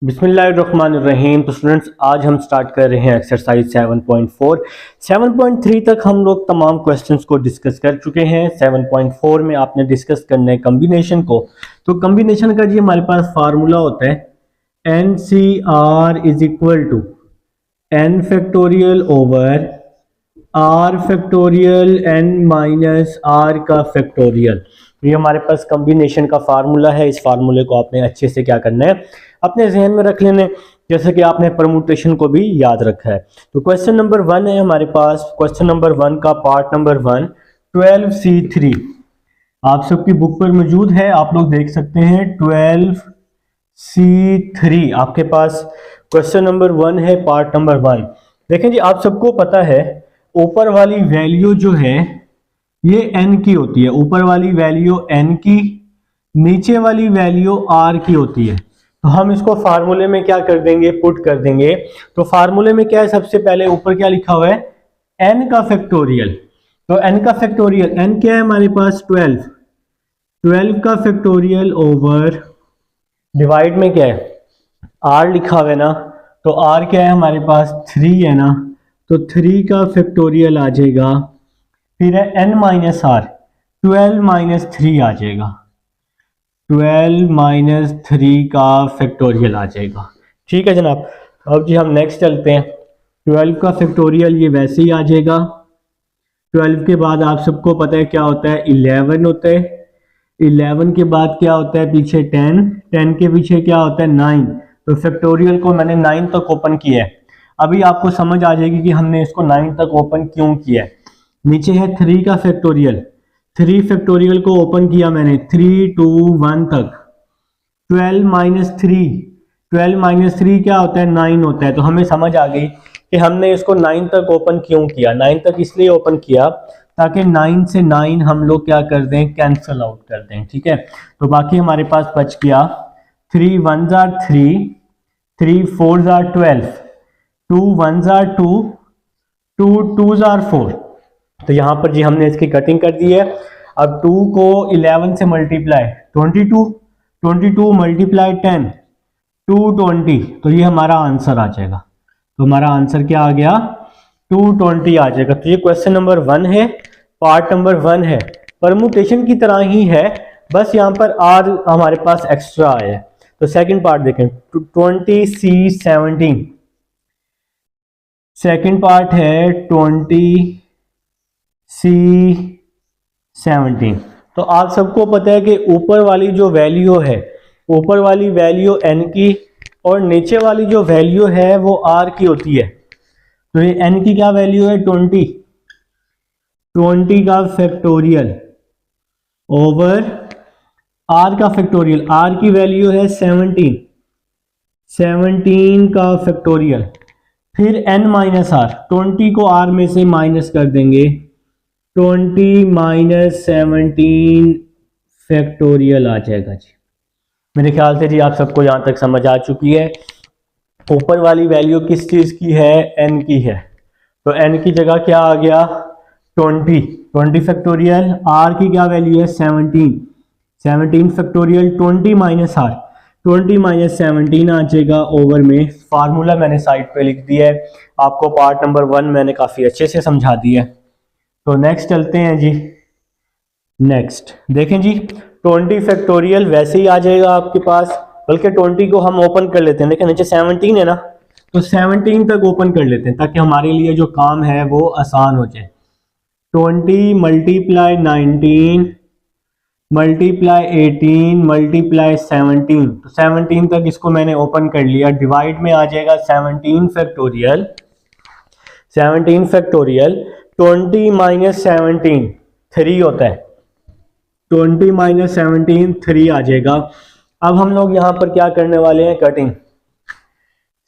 बिस्मिल्लाहिर्रहमानिर्रहीम। तो स्टूडेंट्स, आज हम स्टार्ट कर रहे हैं एक्सरसाइज 7.4। 7.3 तक हम लोग तमाम क्वेश्चंस को डिस्कस कर चुके हैं। 7.4 में आपने डिस्कस करना है कम्बिनेशन को। तो कम्बिनेशन का जी हमारे पास फार्मूला होता है NCR is equal to n factorial over r factorial n minus r का फैक्टोरियल। ये हमारे पास कम्बिनेशन का फार्मूला है। इस फार्मूले को आपने अच्छे से क्या करना है, अपने जहन में रख लेने, जैसे कि आपने परमुटेशन को भी याद रखा है। तो क्वेश्चन नंबर 1 है हमारे पास। क्वेश्चन नंबर 1 का पार्ट नंबर 1 12C3 आप सबकी बुक पर मौजूद है, आप लोग देख सकते हैं। 12C3 आपके पास क्वेश्चन नंबर 1 है, पार्ट नंबर 1। देखें जी, आप सबको पता है ऊपर वाली वैल्यू जो है ये n की होती है। ऊपर वाली वैल्यू n की, नीचे वाली वैल्यू r की होती है। तो हम इसको फार्मूले में क्या कर देंगे, पुट कर देंगे। तो फार्मूले में क्या है, सबसे पहले ऊपर क्या लिखा हुआ है, n का फैक्टोरियल। तो n का फैक्टोरियल, n क्या है हमारे पास 12 का फैक्टोरियल ओवर डिवाइड में क्या है r लिखा हुआ है ना। तो r क्या है हमारे पास 3 है ना, तो 3 का फैक्टोरियल आ जाएगा। फिर है n माइनस आर, 12 माइनस 3 आ जाएगा। 12 माइनस 3 का फैक्टोरियल आ जाएगा। ठीक है जनाब। अब जी हम नेक्स्ट चलते हैं। 12 का फैक्टोरियल ये वैसे ही आ जाएगा। 12 के बाद आप सबको पता है क्या होता है, 11 होता है। 11 के बाद क्या होता है पीछे 10, 10 के पीछे क्या होता है 9। तो फैक्टोरियल को मैंने 9 तक ओपन किया है। अभी आपको समझ आ जाएगी कि हमने इसको 9 तक ओपन क्यों किया है। नीचे है 3 का फैक्टोरियल, 3 फैक्टोरियल को ओपन किया मैंने 3 2 1 तक। 12 माइनस 3, 12 माइनस 3 क्या होता है 9 होता है। तो हमें समझ आ गई कि हमने इसको 9 तक ओपन क्यों किया। 9 तक इसलिए ओपन किया ताकि 9 से 9 हम लोग क्या कर दें, कैंसिल आउट कर दें। ठीक है, तो बाकी हमारे पास बच गया 3 1 आर 3, 3 4 आर 12, 2 1 आर 2, 2 2 आर 4। तो यहां पर जी हमने इसकी कटिंग कर दी है। अब 2 को 11 से मल्टीप्लाई 22, 22 मल्टीप्लाई 10 220। तो ये हमारा आंसर आ जाएगा। तो हमारा आंसर क्या आ गया, 220 आ जाएगा। तो ये क्वेश्चन नंबर 1 है, पार्ट नंबर 1 है। परमुटेशन की तरह ही है, बस यहाँ पर आर हमारे पास एक्स्ट्रा आया है। तो सेकंड पार्ट देखें, 20C17। सेकंड पार्ट है 20C17। तो आप सबको पता है कि ऊपर वाली जो वैल्यू है, ऊपर वाली वैल्यू n की और नीचे वाली जो वैल्यू है वो r की होती है। तो ये n की क्या वैल्यू है 20, 20 का फैक्टोरियल ओवर r का फैक्टोरियल, r की वैल्यू है 17, 17 का फैक्टोरियल। फिर n माइनस आर, 20 को r में से माइनस कर देंगे, 20 माइनस 17 फैक्टोरियल आ जाएगा जी। मेरे ख्याल से जी आप सबको यहाँ तक समझ आ चुकी है। ऊपर वाली वैल्यू किस चीज़ की है, n की है। तो n की जगह क्या आ गया 20, 20 फैक्टोरियल। r की क्या वैल्यू है 17, 17 फैक्टोरियल 20 माइनस आर, 20 माइनस 17 आ जाएगा ओवर में। फार्मूला मैंने साइड पे लिख दिया है, आपको पार्ट नंबर 1 मैंने काफ़ी अच्छे से समझा दिया है। तो नेक्स्ट चलते हैं जी। नेक्स्ट देखें जी, 20 फैक्टोरियल वैसे ही आ जाएगा आपके पास, बल्कि 20 को हम ओपन कर लेते हैं। देखें नीचे 17 है ना, तो 17 तक ओपन कर लेते हैं ताकि हमारे लिए जो काम है वो आसान हो जाए। 20 मल्टीप्लाई 19 मल्टीप्लाई 18 मल्टीप्लाई 17। तो 17 तक इसको मैंने ओपन कर लिया। डिवाइड में आ जाएगा 17 फैक्टोरियल, 17 फैक्टोरियल 20 माइनस 17 3 होता है। 20 माइनस 17 3 आ जाएगा। अब हम लोग यहाँ पर क्या करने वाले हैं, कटिंग।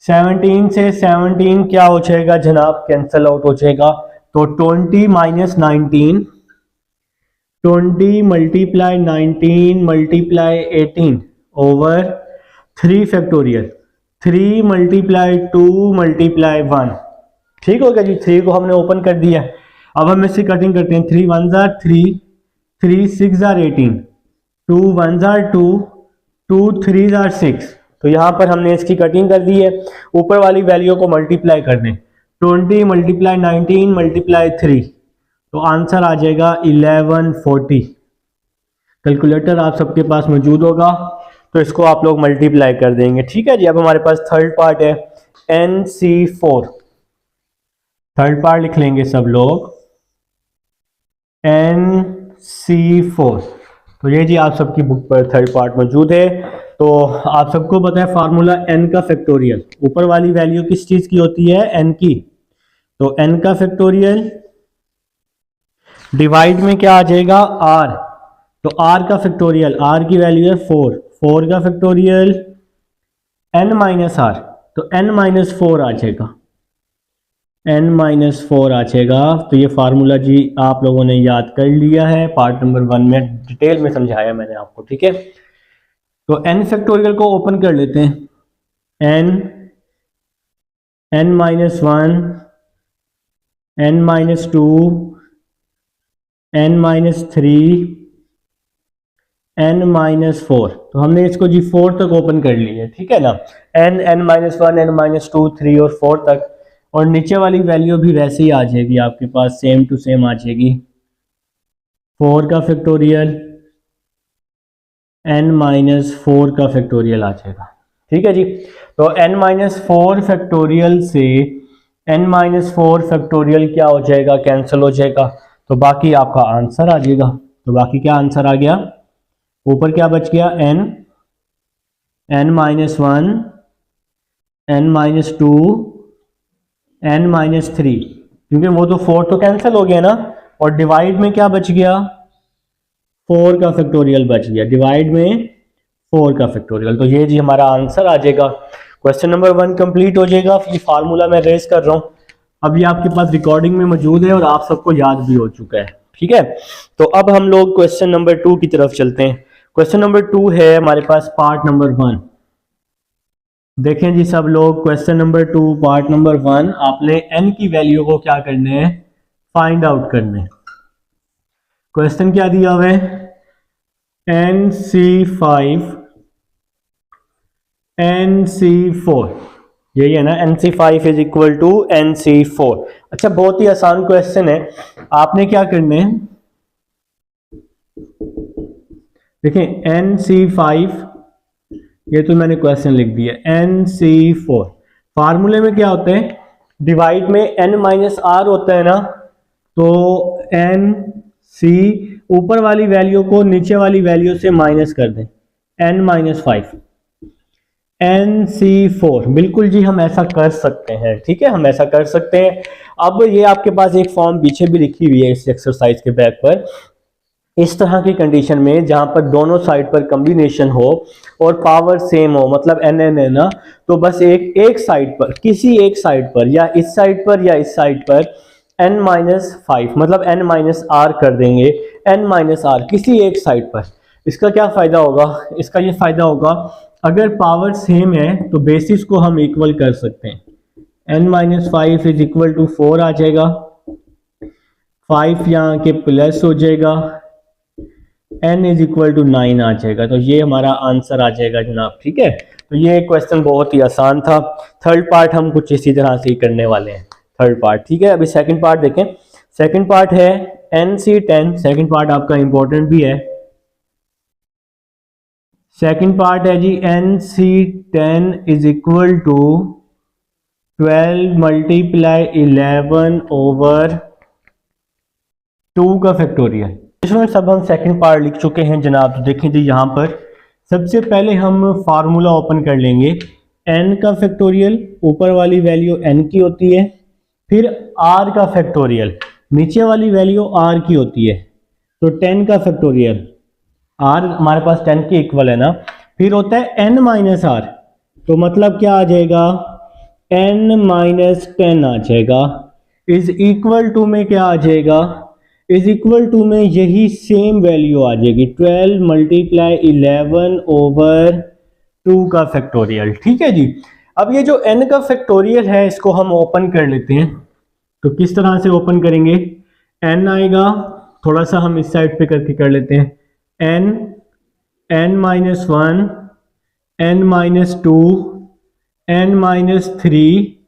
17 से 17 क्या हो जाएगा जनाब, कैंसिल आउट हो जाएगा। तो 20 minus 19, 20 multiply 19 multiply 18 over 3 factorial, 3 multiply 2 multiply 1। ठीक हो गया जी, 3 को हमने ओपन कर दिया। अब हम इससे कटिंग करते हैं। 3 1 आर 3, 3 6 आर 18, 2 1 आर 2, 2 3 आर 6। तो यहाँ पर हमने इसकी कटिंग कर दी है, ऊपर वाली वैल्यू को मल्टीप्लाई कर दें, 20 मल्टीप्लाई 19 मल्टीप्लाई 3, तो आंसर आ जाएगा 1140। कैलकुलेटर आप सबके पास मौजूद होगा तो इसको आप लोग मल्टीप्लाई कर देंगे। ठीक है जी। अब हमारे पास थर्ड पार्ट है NC4, थर्ड पार्ट लिख लेंगे सब लोग NC4। तो ये जी आप सबकी बुक पर थर्ड पार्ट मौजूद है। तो आप सबको पता है फार्मूला n का फैक्टोरियल, ऊपर वाली वैल्यू किस चीज की होती है, n की, तो n का फैक्टोरियल डिवाइड में क्या आ जाएगा r, तो r का फैक्टोरियल, r की वैल्यू है 4, 4 का फैक्टोरियल n माइनस r, तो n माइनस 4 आ जाएगा, n माइनस 4 आ जाएगा। तो ये फार्मूला जी आप लोगों ने याद कर लिया है, पार्ट नंबर 1 में डिटेल में समझाया मैंने आपको। ठीक है, तो n फैक्टोरियल को ओपन कर लेते हैं, n minus 1, n minus 2, n minus 3, n minus 4, तो हमने इसको जी 4 तक ओपन कर लिया है। ठीक है ना, n माइनस 1, n माइनस 2, 3 और 4 तक, और नीचे वाली वैल्यू भी वैसे ही आ जाएगी आपके पास, सेम टू सेम आ जाएगी, 4 का फैक्टोरियल n माइनस 4 का फैक्टोरियल आ जाएगा। ठीक है जी। तो n माइनस 4 फैक्टोरियल से n माइनस 4 फैक्टोरियल क्या हो जाएगा, कैंसिल हो जाएगा, तो बाकी आपका आंसर आ जाएगा। तो बाकी क्या आंसर आ गया, ऊपर क्या बच गया, n minus 1, n minus 2, n minus 3, क्योंकि वो तो 4 तो कैंसिल हो गया ना, और डिवाइड में क्या बच गया, 4 का फैक्टोरियल बच गया, डिवाइड में 4 का फैक्टोरियल। तो ये जी हमारा आंसर आ जाएगा। क्वेश्चन नंबर 1 कंप्लीट हो जाएगा। ये फार्मूला मैं रेज कर रहा हूँ, अब ये आपके पास रिकॉर्डिंग में मौजूद है और आप सबको याद भी हो चुका है। ठीक है, तो अब हम लोग क्वेश्चन नंबर 2 की तरफ चलते हैं। क्वेश्चन नंबर 2 है हमारे पास पार्ट नंबर 1। देखें जी सब लोग, क्वेश्चन नंबर 2 पार्ट नंबर 1, आपने n की वैल्यू को क्या करना है, फाइंड आउट करना है। क्वेश्चन क्या दिया हुआ है, NC4, यही है ना, NC5 is equal to NC4। अच्छा, बहुत ही आसान क्वेश्चन है। आपने क्या करना है, देखें NC5, ये तो मैंने क्वेश्चन लिख दिया, NC4 फार्मूले में क्या होता है, डिवाइड में n माइनस आर होता है ना, तो NC ऊपर वाली वैल्यू को नीचे वाली वैल्यू से माइनस कर दें, n माइनस 5, NC4। बिल्कुल जी, हम ऐसा कर सकते हैं। ठीक है, हम ऐसा कर सकते हैं। अब ये आपके पास एक फॉर्म पीछे भी लिखी हुई है इस एक्सरसाइज के बैक पर, इस तरह की कंडीशन में जहां पर दोनों साइड पर कॉम्बिनेशन हो और पावर सेम हो, मतलब n है ना, तो बस एक साइड पर, किसी एक साइड पर, या इस साइड पर या इस साइड पर n माइनस 5, मतलब n माइनस आर कर देंगे, n माइनस आर किसी एक साइड पर। इसका क्या फायदा होगा, इसका ये फायदा होगा, अगर पावर सेम है तो बेसिस को हम इक्वल कर सकते हैं, n minus 5 is equal to 4 आ जाएगा, 5 यहाँ के प्लस हो जाएगा, n इज इक्वल टू 9 आ जाएगा। तो ये हमारा आंसर आ जाएगा जनाब। ठीक है, तो ये क्वेश्चन बहुत ही आसान था। थर्ड पार्ट हम कुछ इसी तरह से ही करने वाले हैं, थर्ड पार्ट। ठीक है, अभी सेकंड पार्ट देखें। सेकंड पार्ट है NC10, सेकंड पार्ट आपका इंपॉर्टेंट भी है। सेकंड पार्ट है जी NC10 is equal to 12 multiply 11 over 2 का फैक्टोरियल। इसमें सब हम सेकंड पार्ट लिख चुके हैं जनाब। तो देखें जी, यहाँ पर सबसे पहले हम फार्मूला ओपन कर लेंगे, n का फैक्टोरियल, ऊपर वाली वैल्यू n की होती है, फिर r का फैक्टोरियल, नीचे वाली वैल्यू r की होती है, तो 10 का फैक्टोरियल, r हमारे पास 10 के इक्वल है ना, फिर होता है n माइनस r, तो मतलब क्या आ जाएगा, n माइनस 10 आ जाएगा, इज इक्वल टू में क्या आ जाएगा, इज इक्वल टू में यही सेम वैल्यू आ जाएगी, 12 मल्टीप्लाई 11 ओवर 2 का फैक्टोरियल। ठीक है जी। अब ये जो n का फैक्टोरियल है इसको हम ओपन कर लेते हैं। तो किस तरह से ओपन करेंगे, n आएगा, थोड़ा सा हम इस साइड पे करके कर लेते हैं, n minus 1, n minus two, n minus three,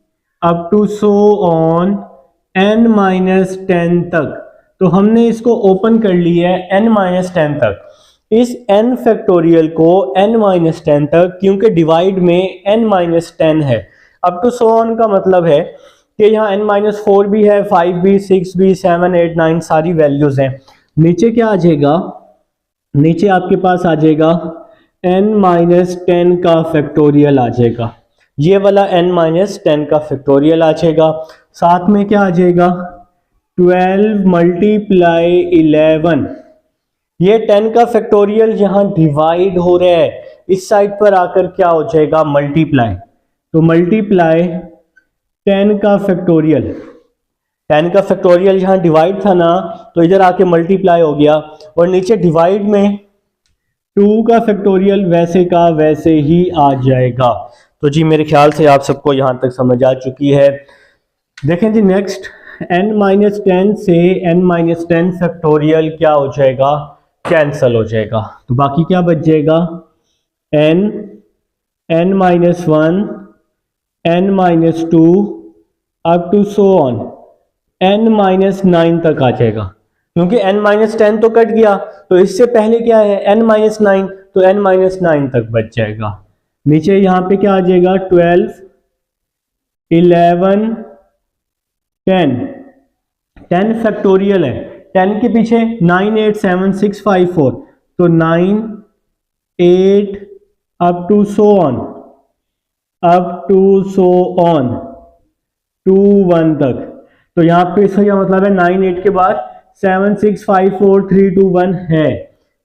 up to so on n minus 10 तक। तो हमने इसको ओपन कर लिया है n माइनस 10 तक। इस n फैक्टोरियल को n माइनस 10 तक, क्योंकि डिवाइड में n माइनस 10 है, अप टू सो ऑन का मतलब है कि यहाँ n माइनस 4 भी है, 5 भी, 6 भी, 7, 8, 9 सारी वैल्यूज हैं। नीचे क्या आ जाएगा, नीचे आपके पास आ जाएगा n माइनस 10 का फैक्टोरियल आ जाएगा, ये वाला n माइनस 10 का फैक्टोरियल आ जाएगा। साथ में क्या आ जाएगा, 12 मल्टीप्लाई 11, ये 10 का फैक्टोरियल यहाँ डिवाइड हो रहा है, इस साइड पर आकर क्या हो जाएगा, मल्टीप्लाई। तो मल्टीप्लाई 10 का फैक्टोरियल, 10 का फैक्टोरियल यहाँ डिवाइड था ना, तो इधर आके मल्टीप्लाई हो गया, और नीचे डिवाइड में 2 का फैक्टोरियल वैसे का वैसे ही आ जाएगा। तो जी मेरे ख्याल से आप सबको यहाँ तक समझ आ चुकी है। देखें जी नेक्स्ट, n माइनस 10 से n माइनस 10 फैक्टोरियल क्या हो जाएगा, कैंसल हो जाएगा। तो बाकी क्या बच जाएगा, n minus 1, n minus 2, up to so on n minus 9 तक आ जाएगा, क्योंकि n माइनस 10 तो कट गया, तो इससे पहले क्या है n माइनस 9, तो n माइनस 9 तक बच जाएगा। नीचे यहाँ पे क्या आ जाएगा, 12, 11, 10, 10 फैक्टोरियल है, 10 के पीछे 9, 8, 7, 6, 5, 4, तो 9, 8, up to so on, up to so on 2, 1 तक। तो यहाँ पे इसका क्या मतलब है, 9, 8 के बाद 7, 6, 5, 4, 3, 2, 1 है।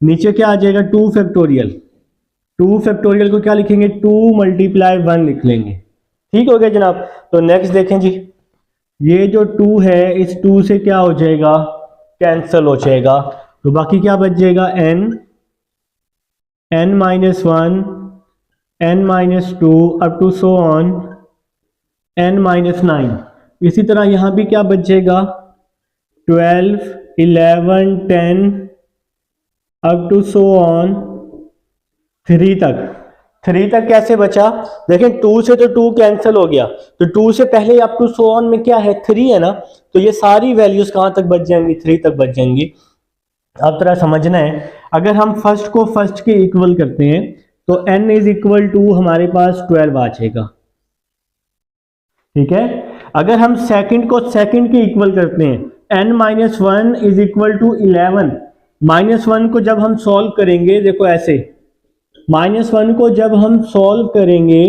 नीचे क्या आ जाएगा, 2 फैक्टोरियल, 2 फैक्टोरियल को क्या लिखेंगे, 2 मल्टीप्लाई 1 लिख लेंगे। ठीक हो गया जनाब। तो नेक्स्ट देखें जी, ये जो 2 है इस 2 से क्या हो जाएगा, कैंसल हो जाएगा। तो बाकी क्या बच जाएगा, n minus 1, n minus 2, up to so on n minus 9। इसी तरह यहां भी क्या बच जाएगा, 12, 11, 10, अप टू सो ऑन 3 तक। 3 तक कैसे बचा, देखें 2 से तो 2 कैंसिल हो गया, तो 2 से पहले अप टू सो ऑन में क्या है, 3 है ना, तो ये सारी वैल्यूज कहां तक बच जाएंगी, 3 तक बच जाएंगी। अब तरह समझना है, अगर हम फर्स्ट को फर्स्ट के इक्वल करते हैं तो n इज इक्वल टू हमारे पास 12 आ जाएगा, ठीक है। अगर हम सेकंड को सेकंड के इक्वल करते हैं, n minus 1 is equal to 11, minus 1 को जब हम सॉल्व करेंगे, देखो ऐसे माइनस 1 को जब हम सॉल्व करेंगे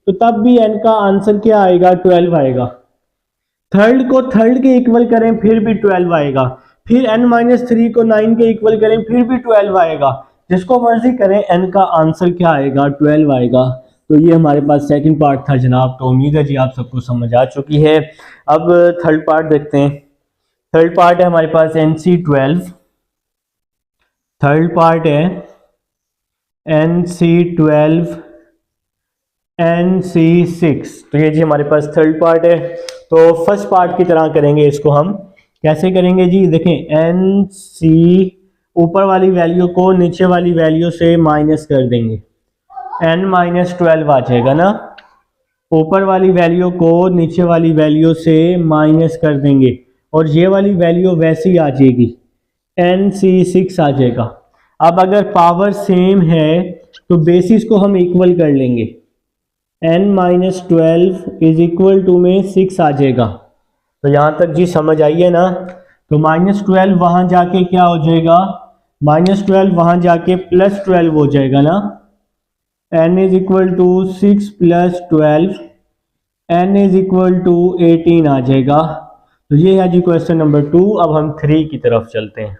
तो तब भी n का आंसर क्या आएगा, 12 आएगा। थर्ड को थर्ड के इक्वल करें फिर भी 12 आएगा, फिर n माइनस 3 को 9 के इक्वल करें फिर भी 12 आएगा। जिसको मर्जी करें n का आंसर क्या आएगा, 12 आएगा। तो ये हमारे पास सेकंड पार्ट था जनाब। तो उम्मीद है जी आप सबको समझ आ चुकी है। अब थर्ड पार्ट देखते हैं। थर्ड पार्ट है हमारे पास NC12, थर्ड पार्ट है NC12, NC6। तो ये जी हमारे पास थर्ड पार्ट है। तो फर्स्ट पार्ट की तरह करेंगे इसको। हम कैसे करेंगे जी, देखें NC ऊपर वाली वैल्यू को नीचे वाली वैल्यू से माइनस कर देंगे, n माइनस 12 आ जाएगा ना। ऊपर वाली वैल्यू को नीचे वाली वैल्यू से माइनस कर देंगे और ये वाली वैल्यू वैसी आ जाएगी, NC6 आ जाएगा। अब अगर पावर सेम है तो बेसिस को हम इक्वल कर लेंगे, n minus 12 is equal to में 6 आ जाएगा। तो यहाँ तक जी समझ आई है ना। तो माइनस 12 वहाँ जाके क्या हो जाएगा, माइनस 12 वहाँ जाके प्लस 12 हो जाएगा ना। n is equal to 6 plus 12, n is equal to 18 आ जाएगा। तो ये है जी क्वेश्चन नंबर 2। अब हम 3 की तरफ चलते हैं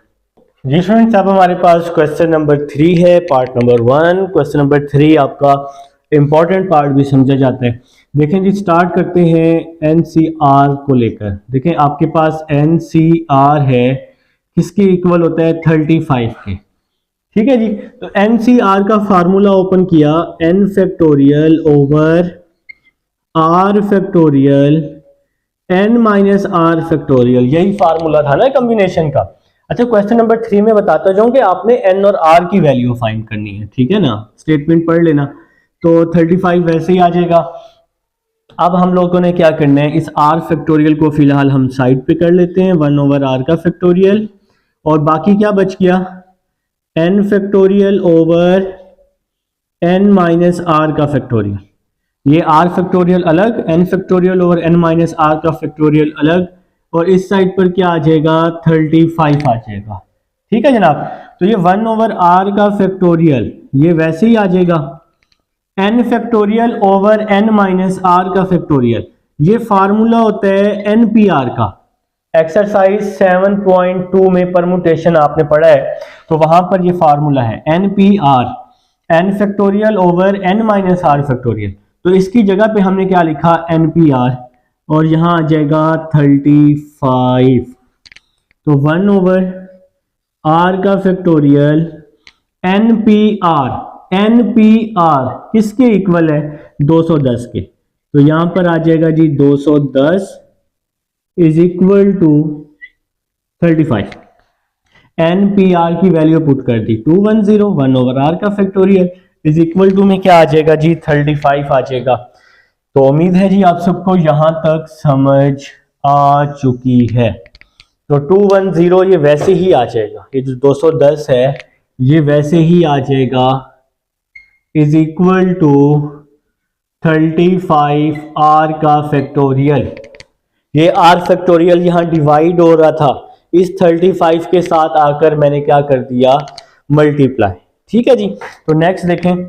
जी फ्रेंड्स। अब हमारे पास क्वेश्चन नंबर 3 है, पार्ट नंबर 1। क्वेश्चन नंबर 3 आपका इंपॉर्टेंट पार्ट भी समझा जाता है। देखें जी, स्टार्ट करते हैं NCR को लेकर। देखें आपके पास NCR है, किसके इक्वल होता है, 35 के। ठीक है जी। तो NCR का फार्मूला ओपन किया, n factorial over r factorial n minus r factorial, यही फार्मूला था ना कॉम्बिनेशन का। अच्छा, क्वेश्चन नंबर 3 में बताता जाऊं कि आपने n और r की वैल्यू फाइंड करनी है, ठीक है ना। स्टेटमेंट पढ़ लेना। तो 35 वैसे ही आ जाएगा। अब हम लोगों ने क्या करना है, इस r फैक्टोरियल को फिलहाल हम साइड पे कर लेते हैं, 1/r का फैक्टोरियल, और बाकी क्या बच गया, n factorial over n minus r का फैक्टोरियल। ये r फैक्टोरियल अलग, n factorial over n minus r का फैक्टोरियल अलग, और इस साइड पर क्या आ जाएगा, 35 आ जाएगा। ठीक है जनाब, तो ये 1/r का फैक्टोरियल ये वैसे ही आ जाएगा, n factorial over n minus r का फैक्टोरियल, ये फार्मूला होता है npr का। एक्सरसाइज 7.2 में परमुटेशन आपने पढ़ा है, तो वहां पर ये फार्मूला है npr, n factorial over n minus r factorial. तो इसकी जगह पे हमने क्या लिखा, npr, और यहां आ जाएगा 35। तो 1/r का फैक्टोरियल npr किसके इक्वल है, 210 के। तो यहां पर आ जाएगा जी 210 इज इक्वल टू 35। npr की वैल्यू पुट कर दी 210, 1/r का फैक्टोरियल इज इक्वल टू में क्या आ जाएगा जी, 35 आ जाएगा। तो उम्मीद है जी आप सबको यहां तक समझ आ चुकी है। तो 210 ये वैसे ही आ जाएगा, ये जो 210 है ये वैसे ही आ जाएगा, इज इक्वल टू 35 r का फैक्टोरियल। ये r फैक्टोरियल यहां डिवाइड हो रहा था, इस 35 के साथ आकर मैंने क्या कर दिया, मल्टीप्लाई। ठीक है जी, तो नेक्स्ट देखें,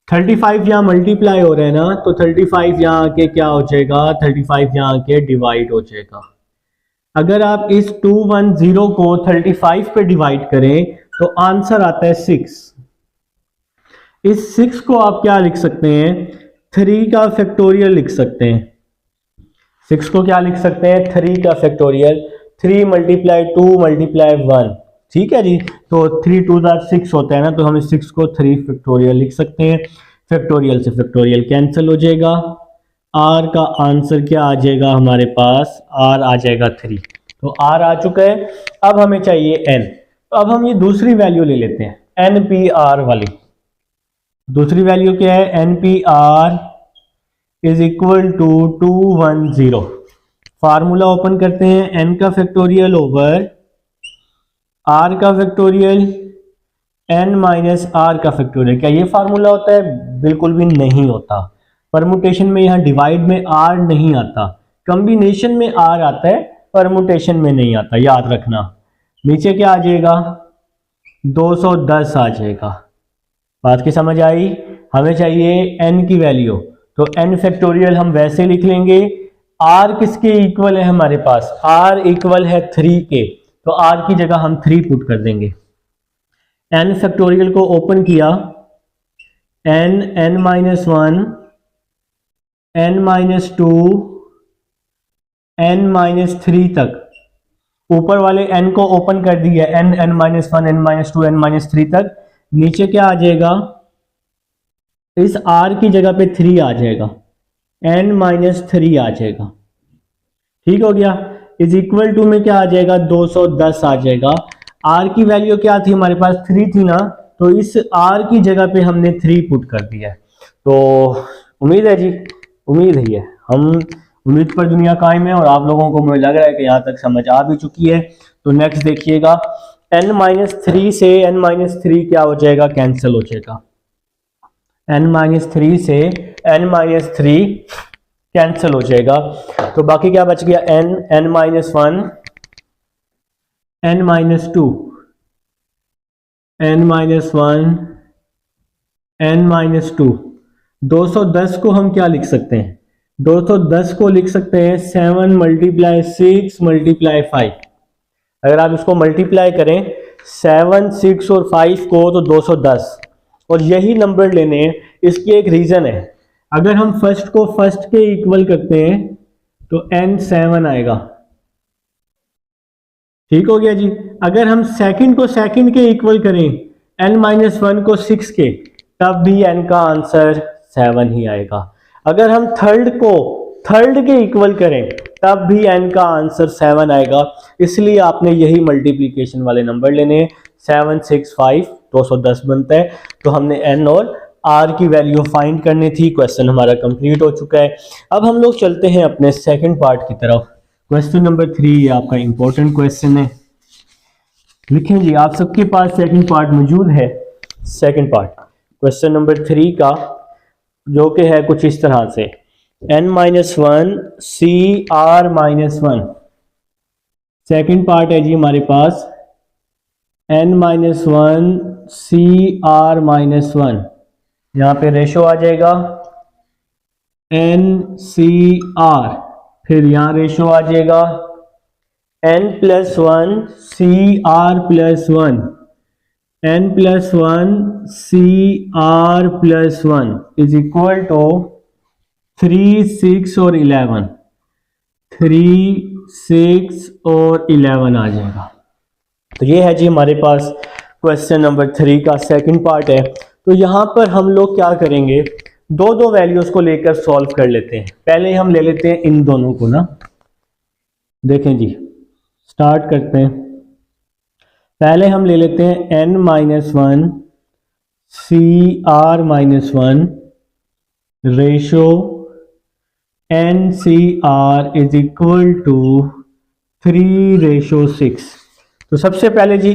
35 यहाँ मल्टीप्लाई हो रहे हैं ना, तो 35 यहाँ आके क्या हो जाएगा, 35 यहाँ आके डिवाइड हो जाएगा। अगर आप इस 210 को 35 पे डिवाइड करें तो आंसर आता है 6। इस 6 को आप क्या लिख सकते हैं, 3 का फैक्टोरियल लिख सकते हैं। 6 को क्या लिख सकते हैं, 3 का फैक्टोरियल, 3 मल्टीप्लाई 2 मल्टीप्लाई 1। ठीक है जी, तो 3 2 6 होता है ना, तो हम इस 6 को 3 फैक्टोरियल लिख सकते हैं। फैक्टोरियल से फैक्टोरियल कैंसिल हो जाएगा, r का आंसर क्या आ जाएगा हमारे पास, r आ जाएगा 3। तो r आ चुका है। अब हमें चाहिए n, तो अब हम ये दूसरी वैल्यू ले लेते हैं, npr वाली। दूसरी वैल्यू क्या है, npr is equal to 210। Formula open करते हैं, n का फैक्टोरियल ओवर r का फैक्टोरियल n माइनस r का फैक्टोरियल। क्या ये फार्मूला होता है, बिल्कुल भी नहीं होता। परमुटेशन में यहाँ डिवाइड में r नहीं आता, कॉम्बिनेशन में r आता है, परमुटेशन में नहीं आता, याद रखना। नीचे क्या आ जाएगा, 210 आ जाएगा। बात की समझ आई। हमें चाहिए n की वैल्यू, तो n फैक्टोरियल हम वैसे लिख लेंगे। r किसके इक्वल है हमारे पास, r इक्वल है 3 के, तो r की जगह हम 3 पुट कर देंगे। n फैक्टोरियल को ओपन किया, n minus 1 n minus 2 n minus 3 तक, ऊपर वाले n को ओपन कर दिया, n minus 1 n minus 2 n minus 3 तक। नीचे क्या आ जाएगा, इस r की जगह पे 3 आ जाएगा, n माइनस 3 आ जाएगा। ठीक हो गया, इज इक्वल टू में क्या आ जाएगा, 210 आ जाएगा। r की वैल्यू क्या थी हमारे पास, 3 थी ना, तो इस r की जगह पे हमने 3 पुट कर दिया है। तो उम्मीद है जी, उम्मीद है, हम उम्मीद पर दुनिया कायम है, और आप लोगों को मुझे लग रहा है कि यहाँ तक समझ आ भी चुकी है। तो नेक्स्ट देखिएगा, n माइनस 3 से n माइनस 3 क्या हो जाएगा, कैंसिल हो जाएगा। n माइनस 3 से n माइनस 3 कैंसिल हो जाएगा, तो बाकी क्या बच गया, n minus 1 n minus 2 n minus 1 n minus 2। 210 को हम क्या लिख सकते हैं, 210 को लिख सकते हैं 7 मल्टीप्लाई 6 मल्टीप्लाई 5। अगर आप इसको मल्टीप्लाई करें 7 6 और 5 को, तो 210, और यही नंबर लेने हैं। इसकी एक रीजन है, अगर हम फर्स्ट को फर्स्ट के इक्वल करते हैं तो n 7 आएगा। ठीक हो गया जी। अगर हम सेकंड को सेकंड के इक्वल करें, n माइनस 1 को 6 के, तब भी n का आंसर 7 ही आएगा। अगर हम थर्ड को थर्ड के इक्वल करें, तब भी n का आंसर 7 आएगा। इसलिए आपने यही मल्टीप्लिकेशन वाले नंबर लेने हैं। 7 6 5 210 बनता है, तो हमने n और आर की वैल्यू फाइंड करनी थी। क्वेश्चन हमारा कंप्लीट हो चुका है। अब हम लोग चलते हैं अपने सेकंड पार्ट की तरफ। क्वेश्चन नंबर 3 ये आपका इंपॉर्टेंट क्वेश्चन है। लिखें जी, आप सबके पास सेकंड पार्ट मौजूद है। सेकंड पार्ट क्वेश्चन नंबर 3 का, जो कि है कुछ इस तरह से, n-1 CR-1। सेकंड पार्ट है जी हमारे पास n-1 CR-1। यहाँ पे रेशो आ जाएगा NCR, फिर यहाँ रेशो आ जाएगा n+1 CR+1, n+1 CR+1 is equal to 3, 6 और 11। 3, 6 और 11 आ जाएगा। तो ये है जी हमारे पास क्वेश्चन नंबर 3 का सेकंड पार्ट है। तो यहाँ पर हम लोग क्या करेंगे, दो दो वैल्यूज को लेकर सॉल्व कर लेते हैं। पहले हम ले लेते हैं इन दोनों को ना, देखें जी, स्टार्ट करते हैं। पहले हम ले लेते हैं n-1 CR-1 ratio NCR is equal to 3:6। तो सबसे पहले जी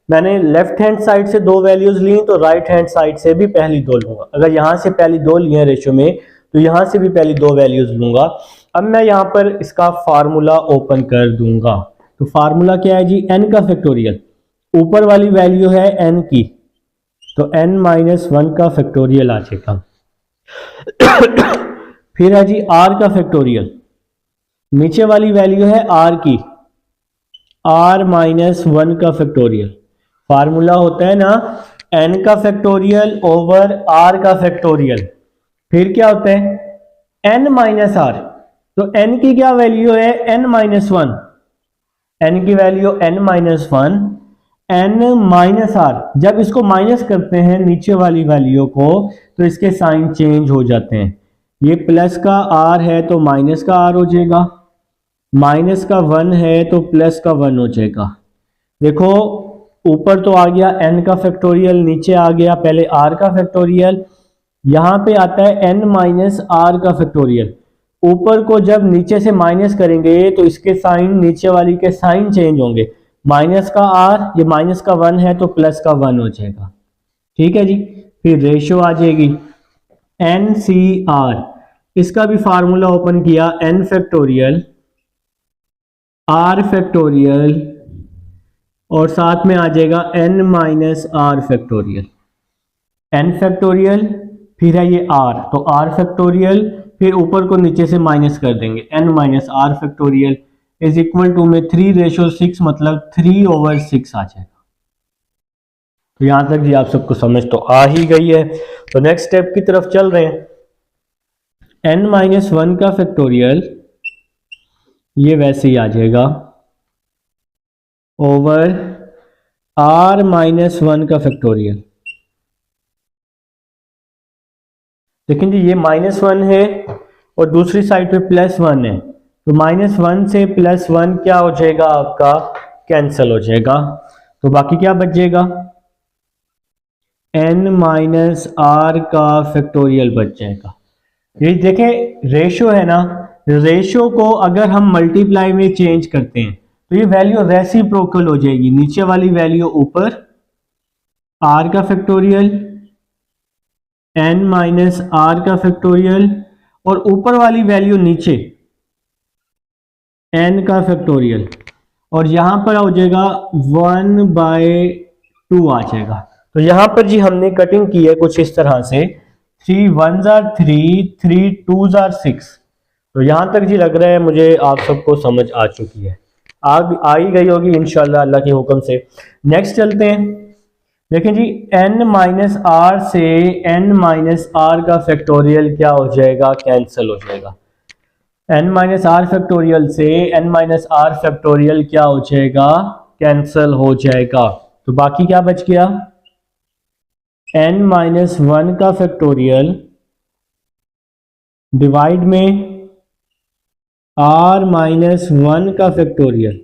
मैंने लेफ्ट हैंड साइड से दो वैल्यूज ली, तो राइट हैंड साइड से भी पहली दो लूंगा। अगर यहां से पहली दो लिए हैं रेशो में, तो यहां से भी पहली दो वैल्यूज लूंगा। अब मैं यहां पर इसका फार्मूला ओपन कर दूंगा। तो फार्मूला क्या है जी, n का फैक्टोरियल, ऊपर वाली वैल्यू है n की, तो n-1 का फैक्टोरियल आ जाएगा। फिर है जी r का फैक्टोरियल, नीचे वाली वैल्यू है r की, r-1 का फैक्टोरियल। फार्मूला होता है ना n का फैक्टोरियल ओवर r का फैक्टोरियल। फिर क्या होता है n-r, तो n की क्या वैल्यू है n-1, n की वैल्यू n-1, n-r। जब इसको माइनस करते हैं नीचे वाली वैल्यू को, तो इसके साइन चेंज हो जाते हैं। ये प्लस का r है तो माइनस का r हो जाएगा, माइनस का 1 है तो प्लस का 1 हो जाएगा। देखो ऊपर तो आ गया n का फैक्टोरियल, नीचे आ गया पहले r का फैक्टोरियल, यहां पे आता है n-r का फैक्टोरियल। ऊपर को जब नीचे से माइनस करेंगे तो इसके साइन, नीचे वाली के साइन चेंज होंगे। माइनस का r, ये माइनस का 1 है तो प्लस का 1 हो जाएगा। ठीक है जी। फिर रेशो आ जाएगी NCR, इसका भी फार्मूला ओपन किया, n फैक्टोरियल r फैक्टोरियल और साथ में आ जाएगा n-r फैक्टोरियल। n फैक्टोरियल, फिर है ये r, तो r फैक्टोरियल, फिर ऊपर को नीचे से माइनस कर देंगे, n-r factorial is equal to में 3:6, मतलब 3/6 आ जाएगा। तो यहां तक जी आप सबको समझ तो आ ही गई है। तो नेक्स्ट स्टेप की तरफ चल रहे हैं। n-1 का फैक्टोरियल ये वैसे ही आ जाएगा ओवर r-1 का फैक्टोरियल। लेकिन जी ये -1 है और दूसरी साइड पे +1 है, तो -1 से +1 क्या हो जाएगा आपका, कैंसिल हो जाएगा। तो बाकी क्या बच जाएगा, n-r का फैक्टोरियल बच जाएगा। ये देखें रेशो है ना, रेशो को अगर हम मल्टीप्लाई में चेंज करते हैं तो ये वैल्यू रेसिप्रोकल हो जाएगी। नीचे वाली वैल्यू ऊपर r का फैक्टोरियल, n-r का फैक्टोरियल, और ऊपर वाली वैल्यू नीचे n का फैक्टोरियल, और यहां पर हो जाएगा 1/2 आ जाएगा। तो यहां पर जी हमने कटिंग की है कुछ इस तरह से, 3 1s are 3, 3 2s are 6। तो यहां तक जी लग रहा है मुझे आप सबको समझ आ चुकी है, आ ही गई होगी इंशाल्लाह अल्लाह के हुक्म से। नेक्स्ट चलते हैं। देखें जी n-r से n-r का फैक्टोरियल क्या हो जाएगा, कैंसिल हो जाएगा। n-r फैक्टोरियल से n-r फैक्टोरियल क्या हो जाएगा, कैंसिल हो जाएगा। तो बाकी क्या बच गया, n-1 का फैक्टोरियल डिवाइड में r-1 का factorial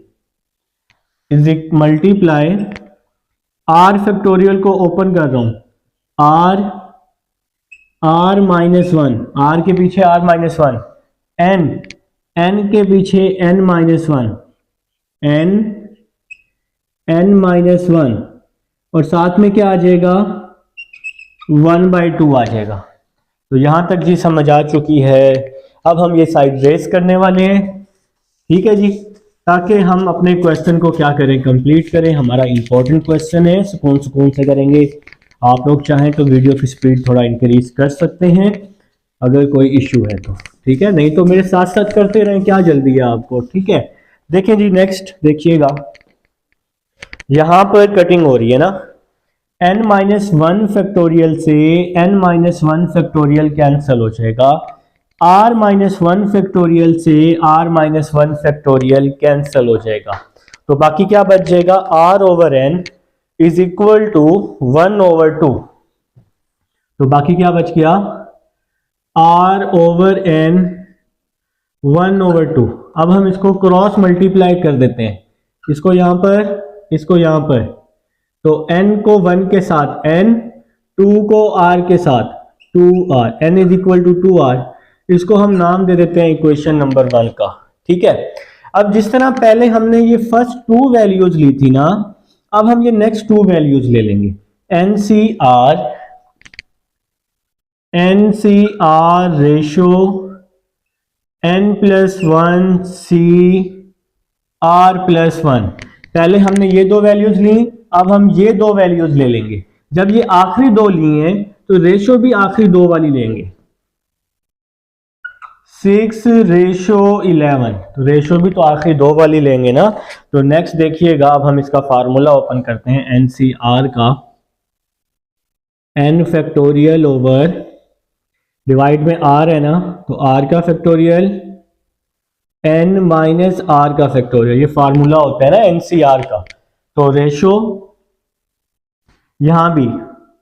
is multiply, r factorial को ओपन कर रहा हूं, r R minus one, R के पीछे R minus one, N, N के पीछे N minus one, N, N minus one, और साथ में क्या आ जाएगा, 1/2 आ जाएगा। तो यहां तक जी समझ आ चुकी है। अब हम ये साइड रेस करने वाले हैं, ठीक है जी, ताकि हम अपने क्वेश्चन को क्या करें, कंप्लीट करें। हमारा इंपॉर्टेंट क्वेश्चन है, सुकून सुकून से करेंगे। आप लोग चाहें तो वीडियो की स्पीड थोड़ा इंक्रीज कर सकते हैं अगर कोई इश्यू है तो, ठीक है, नहीं तो मेरे साथ साथ करते रहें, क्या जल्दी है आपको, ठीक है। देखें जी, नेक्स्ट देखिएगा, यहां पर कटिंग हो रही है ना, n माइनस वन फैक्टोरियल से n minus one factorial cancel हो जाएगा, r माइनस वन फैक्टोरियल से r minus one factorial cancel हो जाएगा। तो बाकी क्या बच जाएगा, r over n is equal to 1/2। तो बाकी क्या बच गया, r ओवर n 1/2। अब हम इसको क्रॉस मल्टीप्लाई कर देते हैं, इसको यहां पर, इसको यहां पर। तो n को 1 के साथ n, 2 को r के साथ 2r, n is equal to 2r। इसको हम नाम दे देते हैं इक्वेशन नंबर 1 का, ठीक है। अब जिस तरह पहले हमने ये फर्स्ट 2 वैल्यूज ली थी ना, अब हम ये नेक्स्ट 2 वैल्यूज ले लेंगे, NCR, NCR ratio n+1 CR+1। पहले हमने ये 2 वैल्यूज ली, अब हम ये 2 वैल्यूज ले लेंगे। जब ये आखिरी 2 लिए हैं तो रेशो भी आखिरी 2 वाली लेंगे, 6:11। तो रेशो भी तो आखिरी 2 वाली लेंगे ना। तो नेक्स्ट देखिएगा, अब हम इसका फार्मूला ओपन करते हैं NCR का, n फैक्टोरियल ओवर, डिवाइड में r है ना, तो r का फैक्टोरियल, n माइनस r का फैक्टोरियल, ये फार्मूला होता है ना NCR का। तो रेशो यहां भी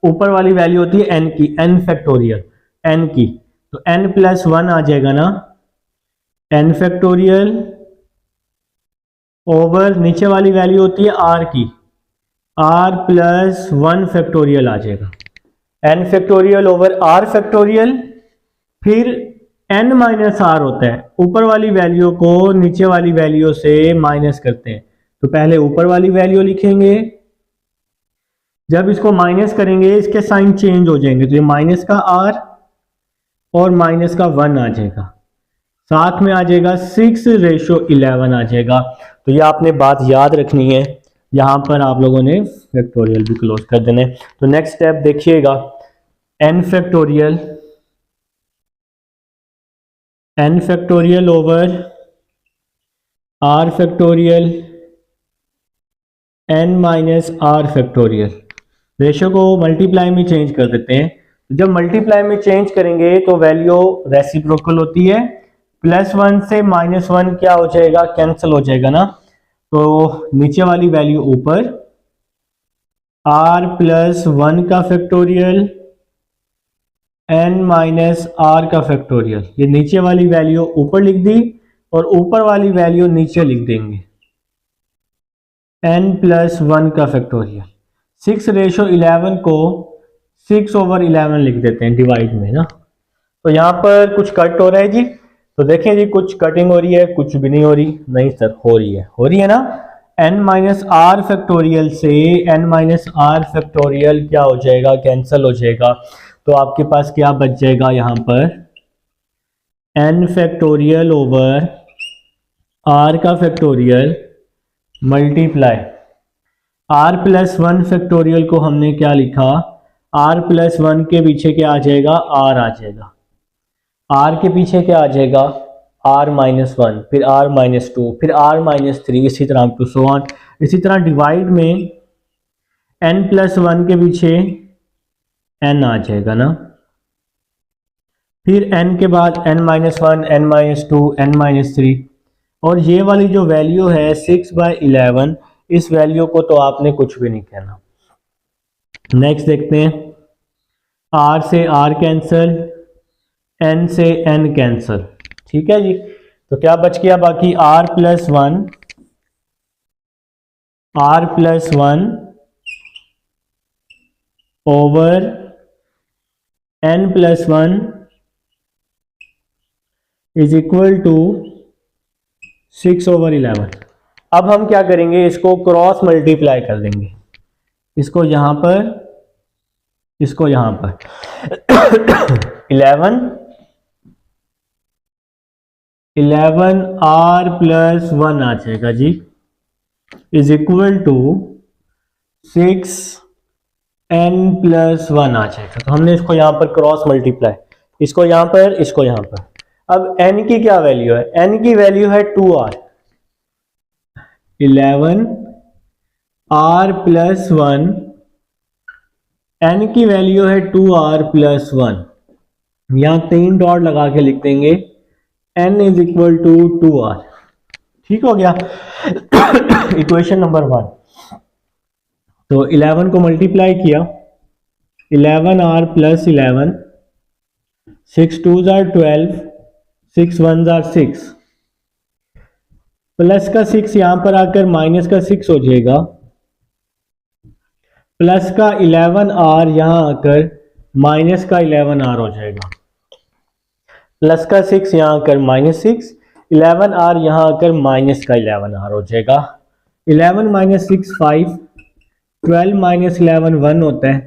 ऊपर वाली वैल्यू होती है n की, n फैक्टोरियल n की, तो n+1 आ जाएगा ना, n फैक्टोरियल ओवर नीचे वाली वैल्यू होती है r की, r+1 फैक्टोरियल आ जाएगा, n factorial over r factorial. फिर n माइनस आर होता है, ऊपर वाली वैल्यू को नीचे वाली वैल्यू से माइनस करते हैं। तो पहले ऊपर वाली वैल्यू लिखेंगे, जब इसको माइनस करेंगे इसके साइन चेंज हो जाएंगे, तो ये माइनस का r और माइनस का 1 आ जाएगा, साथ में आ जाएगा 6:11 आ जाएगा। तो ये आपने बात याद रखनी है, यहां पर आप लोगों ने फैक्टोरियल भी क्लोज कर देने। तो नेक्स्ट स्टेप देखिएगा, n factorial over r factorial n minus r factorial. Ratio को मल्टीप्लाई में चेंज कर देते हैं। जब मल्टीप्लाई में चेंज करेंगे तो वैल्यू रेसिप्रोकल होती है, +1 से -1 क्या हो जाएगा, कैंसिल हो जाएगा ना। तो नीचे वाली वैल्यू ऊपर, r+1 का फैक्टोरियल n माइनस r का फैक्टोरियल, ये नीचे वाली वैल्यू ऊपर लिख दी और ऊपर वाली वैल्यू नीचे लिख देंगे, n+1 का फैक्टोरियल। 6:11 को 6/11 लिख देते हैं डिवाइड में ना। तो यहाँ पर कुछ कट हो रहा है जी, तो देखें जी, कुछ कटिंग हो रही है, कुछ भी नहीं हो रही। नहीं सर, हो रही है ना। n माइनस आर फैक्टोरियल से n माइनस आर फैक्टोरियल क्या हो जाएगा, कैंसिल हो जाएगा। तो आपके पास क्या बच जाएगा यहाँ पर, n फैक्टोरियल ओवर r का फैक्टोरियल मल्टीप्लाई r+1 फैक्टोरियल को हमने क्या लिखा, r+1 के पीछे क्या आ जाएगा, r आ जाएगा, r के पीछे क्या आ जाएगा, r-1, फिर r-2, फिर r-3, इसी तरह टू सो ऑन। इसी तरह डिवाइड में n+1 के पीछे n आ जाएगा ना, फिर n के बाद n-1, n-2, n-3, और ये वाली जो वैल्यू है 6/11, इस वैल्यू को तो आपने कुछ भी नहीं कहना। नेक्स्ट देखते हैं, r से r कैंसिल, n से n कैंसिल, ठीक है जी। तो क्या बच गया बाकी, r+1 over n plus 1 is equal to 6/11। अब हम क्या करेंगे, इसको क्रॉस मल्टीप्लाई कर देंगे, इसको यहां पर, इसको यहां पर 11 r प्लस 1 आ जाएगा जी, is equal to 6n plus 1 आ जाएगा। तो हमने इसको यहां पर क्रॉस मल्टीप्लाई, इसको यहां पर, इसको यहां पर। अब n की क्या वैल्यू है, n की वैल्यू है 2r, 11 r प्लस 1, n की वैल्यू है 2r प्लस 1, यहां 3 डॉट लगा के लिख देंगे n is equal to 2r। ठीक हो गया इक्वेशन नंबर 1। तो 11 को मल्टीप्लाई किया, 11r plus 11, 6 2 are 12, 6 1 are 6, plus का 6 यहां पर आकर माइनस का 6 हो जाएगा, प्लस का 11r यहां आकर माइनस का 11r हो जाएगा, प्लस का 6 यहां आकर माइनस 6, 11r यहां आकर माइनस का 11r हो जाएगा। 11 माइनस 6 5, 12 माइनस 11 1 होता है,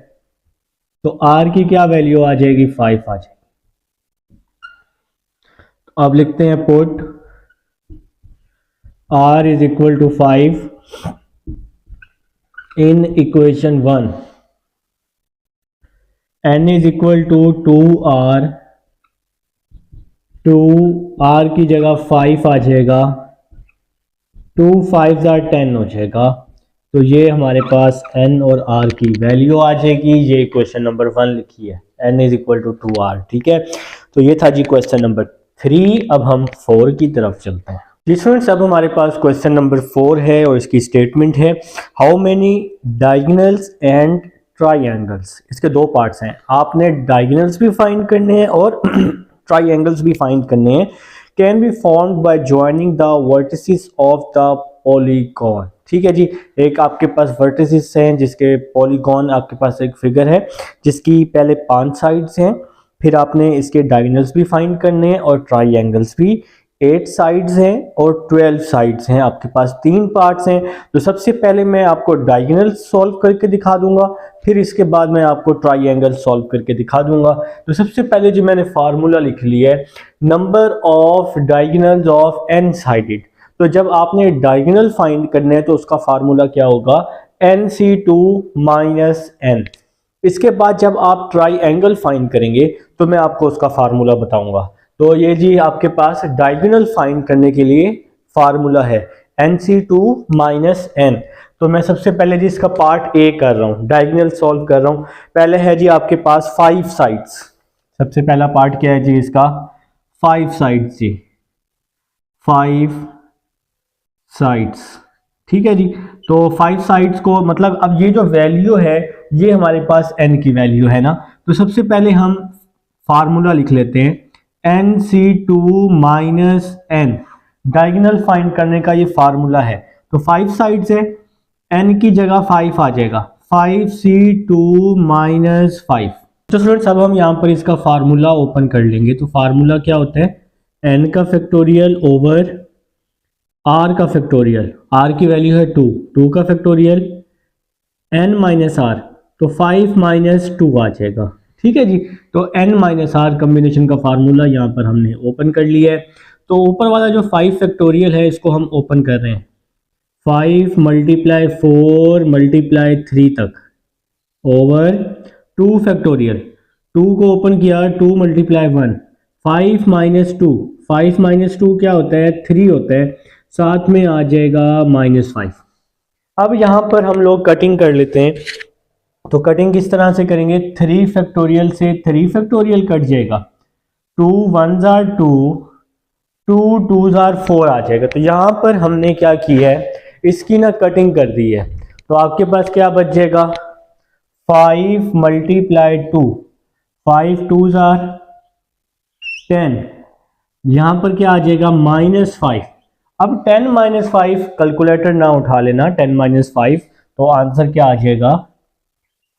तो r की क्या वैल्यू आ जाएगी, 5 आ जाएगी। अब लिखते हैं put r is equal to 5 in equation 1, n is equal to 2r, 2r की जगह 5 आ जाएगा, 2 5 आर 10 हो जाएगा। तो ये हमारे पास n और r की वैल्यू आ जाएगी। ये क्वेश्चन नंबर 1 लिखी है, n is equal to 2r। ठीक है, तो ये था जी क्वेश्चन नंबर 3। अब हम 4 की तरफ चलते हैं जी स्टूडेंट्स। अब हमारे पास क्वेश्चन नंबर 4 है और इसकी स्टेटमेंट है, how many diagonals and triangles. इसके दो पार्ट्स हैं, आपने डायगोनल्स भी फाइंड करने हैं और ट्राइंगल्स भी फाइंड करने हैं। Can be formed by joining the vertices of the polygon. ठीक है जी, एक आपके पास वर्टिसेस हैं जिसके पॉलीगॉन, आपके पास एक फिगर है जिसकी पहले 5 साइड्स हैं, फिर आपने इसके डायगोनल्स भी फाइंड करने हैं और ट्राइंगल्स भी। 8 साइड्स हैं और 12 साइड्स हैं, आपके पास 3 पार्ट्स हैं। तो सबसे पहले मैं आपको डायगोनल सॉल्व करके दिखा दूंगा, फिर इसके बाद मैं आपको ट्राइंगल सॉल्व करके दिखा दूंगा। तो सबसे पहले जो मैंने फार्मूला लिख लिया है, number of diagonals of n sided. तो जब आपने डायगोनल फाइंड करने हैं तो उसका फार्मूला क्या होगा, nc2 माइनस n। इसके बाद जब आप ट्राइंगल फाइंड करेंगे तो मैं आपको उसका फार्मूला बताऊंगा। तो ये जी आपके पास डायगोनल फाइंड करने के लिए फार्मूला है nc2 माइनस n। तो मैं सबसे पहले जी इसका पार्ट ए कर रहा हूँ, डायगोनल सॉल्व कर रहा हूँ। पहले है जी आपके पास 5 साइड्स, सबसे पहला पार्ट क्या है जी इसका, 5 साइड्स जी, 5 साइड्स। ठीक है जी, तो 5 साइड्स को मतलब अब ये जो वैल्यू है ये हमारे पास n की वैल्यू है ना। तो सबसे पहले हम फार्मूला लिख लेते हैं, nc2 minus n। Diagonal find करने का ये फार्मूला है। तो 5 साइड्स है, n की जगह 5 आ जाएगा, 5c2 माइनस 5। तो स्टूडेंट्स अब हम यहाँ पर इसका फार्मूला ओपन कर लेंगे। तो फार्मूला क्या होता है, n का फैक्टोरियल ओवर r का फैक्टोरियल, r की वैल्यू है 2, 2 का फैक्टोरियल n माइनस r, तो 5 माइनस 2 आ जाएगा। ठीक है जी, तो n माइनस आर कम्बिनेशन का फार्मूला यहाँ पर हमने ओपन कर लिया है। तो ऊपर वाला जो 5 फैक्टोरियल है इसको हम ओपन कर रहे हैं, 5 मल्टीप्लाई 4 मल्टीप्लाई 3 तक ओवर 2 फैक्टोरियल, 2 को ओपन किया, 2 मल्टीप्लाई 1, 5 माइनस 2, 5 माइनस 2 क्या होता है, 3 होता है, साथ में आ जाएगा माइनस 5। अब यहाँ पर हम लोग कटिंग कर लेते हैं। तो कटिंग किस तरह से करेंगे, 3 फैक्टोरियल से 3 फैक्टोरियल कट जाएगा, 2 1s are 2, 2 2s are 4 आ जाएगा। तो यहाँ पर हमने क्या किया है, इसकी ना कटिंग कर दी है। तो आपके पास क्या बच जाएगा, 5 मल्टीप्लाई 2, 5 2s are 10, यहाँ पर क्या आ जाएगा माइनस 5। अब 10 माइनस 5 कैलकुलेटर ना उठा लेना, 10 माइनस 5 तो आंसर क्या आ जाएगा,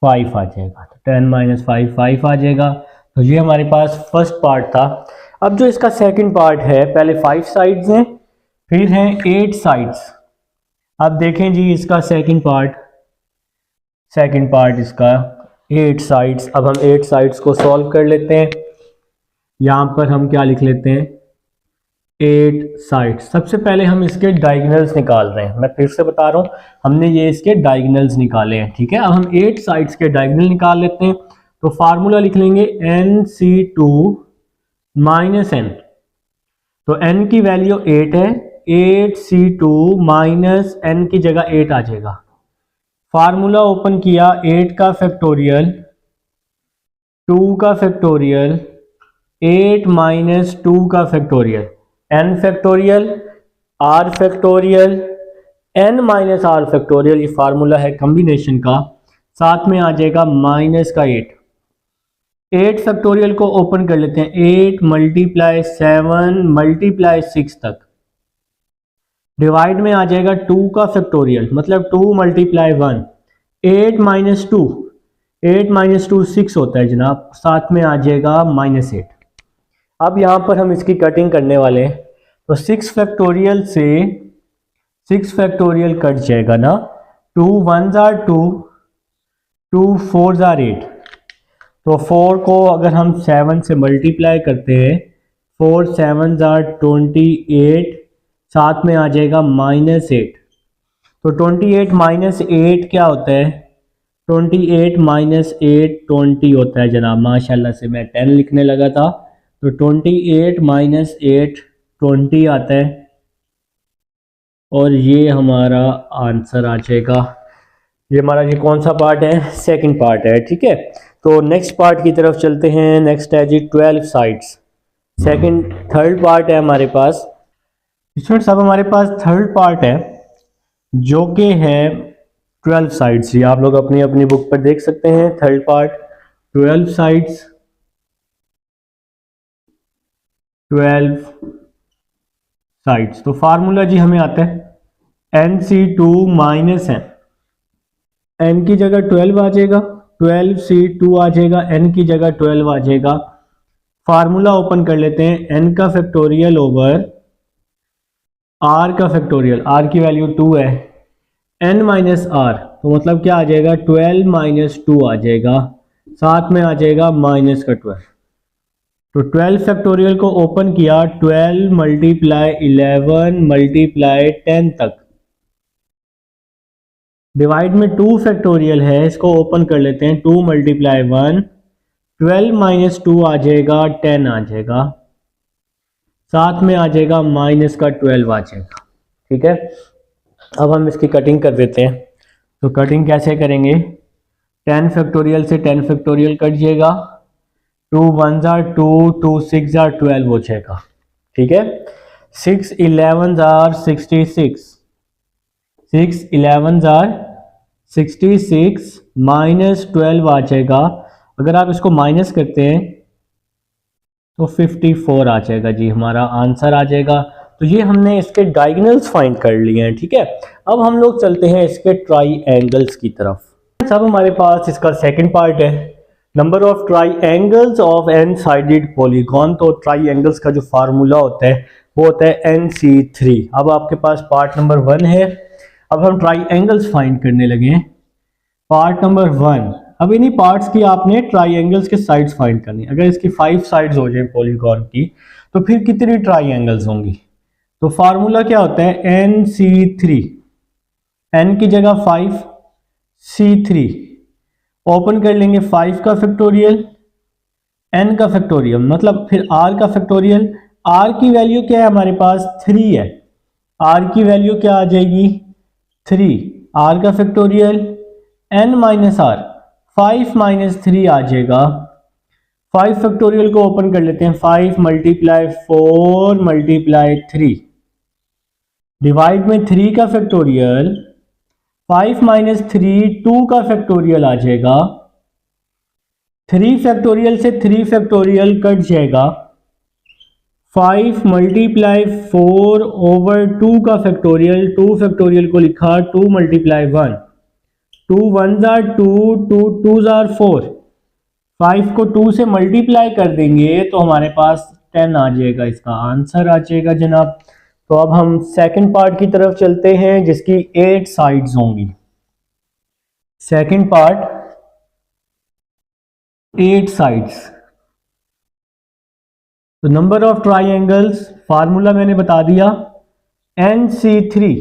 5 आ जाएगा। तो 10 माइनस 5 5 आ जाएगा। तो ये हमारे पास फर्स्ट पार्ट था। अब जो इसका सेकंड पार्ट है, पहले 5 साइड्स हैं, फिर हैं 8 साइड्स। अब देखें जी इसका सेकंड पार्ट इसका 8 साइड्स। अब हम 8 साइड्स को सॉल्व कर लेते हैं। यहाँ पर हम क्या लिख लेते हैं, 8 साइड्स। सबसे पहले हम इसके डायगोनल्स निकाल रहे हैं। मैं फिर से बता रहा हूँ, हमने ये इसके डायगोनल्स निकाले हैं, ठीक है। अब हम 8 साइड्स के डायगोनल निकाल लेते हैं। तो फार्मूला लिख लेंगे NC2 माइनस n। तो n की वैल्यू 8 है, 8C2 माइनस n की जगह 8 आ जाएगा। फार्मूला ओपन किया, 8 का फैक्टोरियल, 2 का फैक्टोरियल, 8 माइनस 2 का factorial, n factorial, r factorial, n minus r factorial. ये फार्मूला है कॉम्बिनेशन का। साथ में आ जाएगा माइनस का 8 फैक्टोरियल को ओपन कर लेते हैं। 8 मल्टीप्लाई 7 मल्टीप्लाई 6 तक। डिवाइड में आ जाएगा 2 का फैक्टोरियल, मतलब 2 मल्टीप्लाई 1। 8 माइनस 2, 8 माइनस 2 6 होता है जनाब। साथ में आ जाएगा माइनस 8। अब यहाँ पर हम इसकी कटिंग करने वाले हैं। तो 6 फैक्टोरियल से 6 फैक्टोरियल कट जाएगा ना। 2 1s are 2, 2 4s are 8। तो 4 को अगर हम 7 से मल्टीप्लाई करते हैं, 4 7s are 28, साथ में आ जाएगा माइनस 8। तो 28 माइनस 8 क्या होता है, 28 माइनस 8 20 होता है जनाब। माशाल्लाह से मैं 10 लिखने लगा था। तो 28 माइनस 8 20 आता है, और ये हमारा आंसर आ जाएगा। ये हमारा ये कौन सा पार्ट है, सेकंड पार्ट है, ठीक है। तो नेक्स्ट पार्ट की तरफ चलते हैं। नेक्स्ट है जी 12 साइड्स। थर्ड पार्ट है हमारे पास। स्टूडेंट्स अब हमारे पास थर्ड पार्ट है जो कि है 12 साइड्स। ये आप लोग अपनी अपनी बुक पर देख सकते हैं। Third part 12 sides, 12 sides. तो फार्मूला जी हमें आता है NC2 माइनस n की जगह 12 आ जाएगा, 12C2 आ जाएगा, n की जगह 12 आ जाएगा। फार्मूला ओपन कर लेते हैं। n का फैक्टोरियल ओवर r का फैक्टोरियल, r की वैल्यू 2 है, n माइनस r, तो मतलब क्या आ जाएगा, 12 माइनस 2 आ जाएगा। साथ में आ जाएगा माइनस का 12। तो 12 फैक्टोरियल को ओपन किया, 12 मल्टीप्लाई 11 मल्टीप्लाई 10 तक। डिवाइड में 2 फैक्टोरियल है, इसको ओपन कर लेते हैं। 2 मल्टीप्लाई 1, 12 माइनस 2 आ जाएगा, 10 आ जाएगा। साथ में आ जाएगा माइनस का 12 आ जाएगा, ठीक है। अब हम इसकी कटिंग कर देते हैं। तो कटिंग कैसे करेंगे, 10 फैक्टोरियल से 10 फैक्टोरियल कट जाएगा, 2 1s are 2, 2 6s are 12 हो जाएगा, ठीक है। 6 11s are 66, 6 11s are 66 minus 12 आ जाएगा। अगर आप इसको माइनस करते हैं तो 54 आ जाएगा जी, हमारा आंसर आ जाएगा। तो ये हमने इसके डायगोनल्स फाइंड कर लिए हैं, ठीक है। अब हम लोग चलते हैं इसके ट्राइएंगल्स की तरफ। अब हमारे पास इसका सेकंड पार्ट है, number of triangles of N sided polygon. तो ट्राइएंगल्स का जो फार्मूला होता है वो होता है NC3। अब आपके पास पार्ट नंबर 1 है। अब हम ट्राइएंगल्स फाइंड करने लगे हैं। पार्ट नंबर 1, अब इन्हीं पार्ट्स की आपने ट्राइएंगल्स के साइड्स फाइंड करनी है। अगर इसकी 5 साइड्स हो जाए पॉलीगॉन की, तो फिर कितनी ट्राइएंगल्स होंगी। तो फार्मूला क्या होता है, NC3, n की जगह 5, C3 ओपन कर लेंगे, 5 का फैक्टोरियल, n का फैक्टोरियल, मतलब फिर r का फैक्टोरियल। r की वैल्यू क्या है हमारे पास, 3 है। r की वैल्यू क्या आ जाएगी, 3, r का factorial, n minus r, 5 minus 3 आ जाएगा। 5 फैक्टोरियल को ओपन कर लेते हैं, 5 मल्टीप्लाई 4 मल्टीप्लाई 3, डिवाइड में 3 का फैक्टोरियल, 5 माइनस 3 2 का फैक्टोरियल आ जाएगा। 3 फैक्टोरियल से 3 फैक्टोरियल कट जाएगा। 5 मल्टीप्लाई 4 ओवर 2 का फैक्टोरियल, 2 फैक्टोरियल को लिखा 2 multiply 1, 2 1s are 2, 2 2s are 4, 5 को 2 से मल्टीप्लाई कर देंगे तो हमारे पास 10 आ जाएगा, इसका आंसर आ जाएगा जनाब। तो अब हम सेकंड पार्ट की तरफ चलते हैं जिसकी 8 साइड्स होंगी। Second part 8 sides. तो नंबर ऑफ ट्राइंगल्स फार्मूला मैंने बता दिया, NC3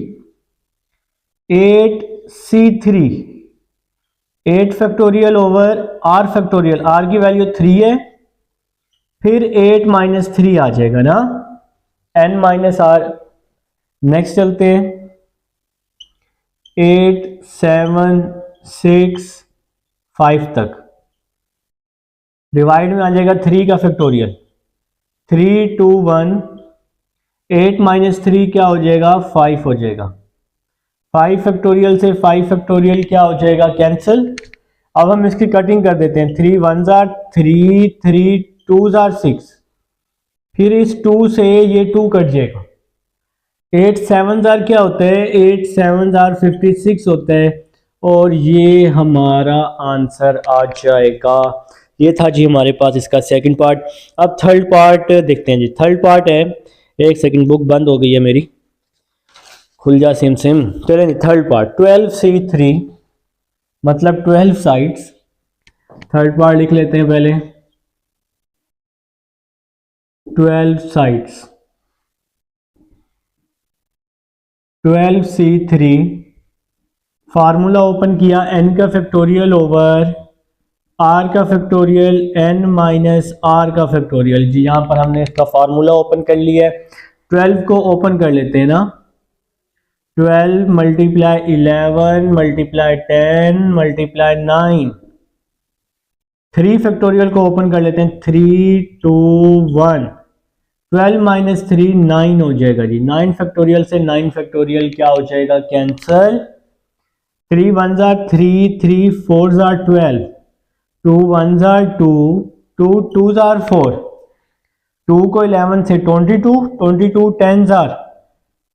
8C3 8 factorial over R factorial, R की वैल्यू 3 है, फिर 8 माइनस 3 आ जाएगा ना, N माइनस R। नेक्स्ट चलते हैं 8 7 6 5 तक, डिवाइड में आ जाएगा 3 का फैक्टोरियल, 3 2 1, 8 माइनस 3 क्या हो जाएगा, 5 हो जाएगा। 5 फैक्टोरियल से 5 फैक्टोरियल क्या हो जाएगा, कैंसिल। अब हम इसकी कटिंग कर देते हैं, 3 1 जार 3, 3 2 जार 6, फिर इस 2 से ये 2 कट जाएगा। 8 7 जार क्या होता है, 8 7 जार 56 होता है, और ये हमारा आंसर आ जाएगा। ये था जी हमारे पास इसका सेकंड पार्ट। अब थर्ड पार्ट देखते हैं जी। थर्ड पार्ट है, एक सेकंड बुक बंद हो गई है मेरी, खुल जा सिम सिम। चलें जी थर्ड पार्ट 12C3 मतलब 12 साइड्स। थर्ड पार्ट लिख लेते हैं पहले, 12 साइड्स 12C3। फार्मूला ओपन किया, n का फैक्टोरियल ओवर r का फैक्टोरियल n माइनस r का फैक्टोरियल। जी यहाँ पर हमने इसका फार्मूला ओपन कर लिया है। 12 को ओपन कर लेते हैं ना, 12 मल्टीप्लाई 11 मल्टीप्लाई 10 मल्टीप्लाई 9। 3 फैक्टोरियल को ओपन कर लेते हैं, 3 2 1, 12 माइनस 3 9 हो जाएगा जी। 9 फैक्टोरियल से 9 फैक्टोरियल क्या हो जाएगा, cancel. 3 1 jar 3, 3 4 jar 12, 2 1 jar 2, 2 2 jar 4, 2 को 11 से 22, 22 10 जार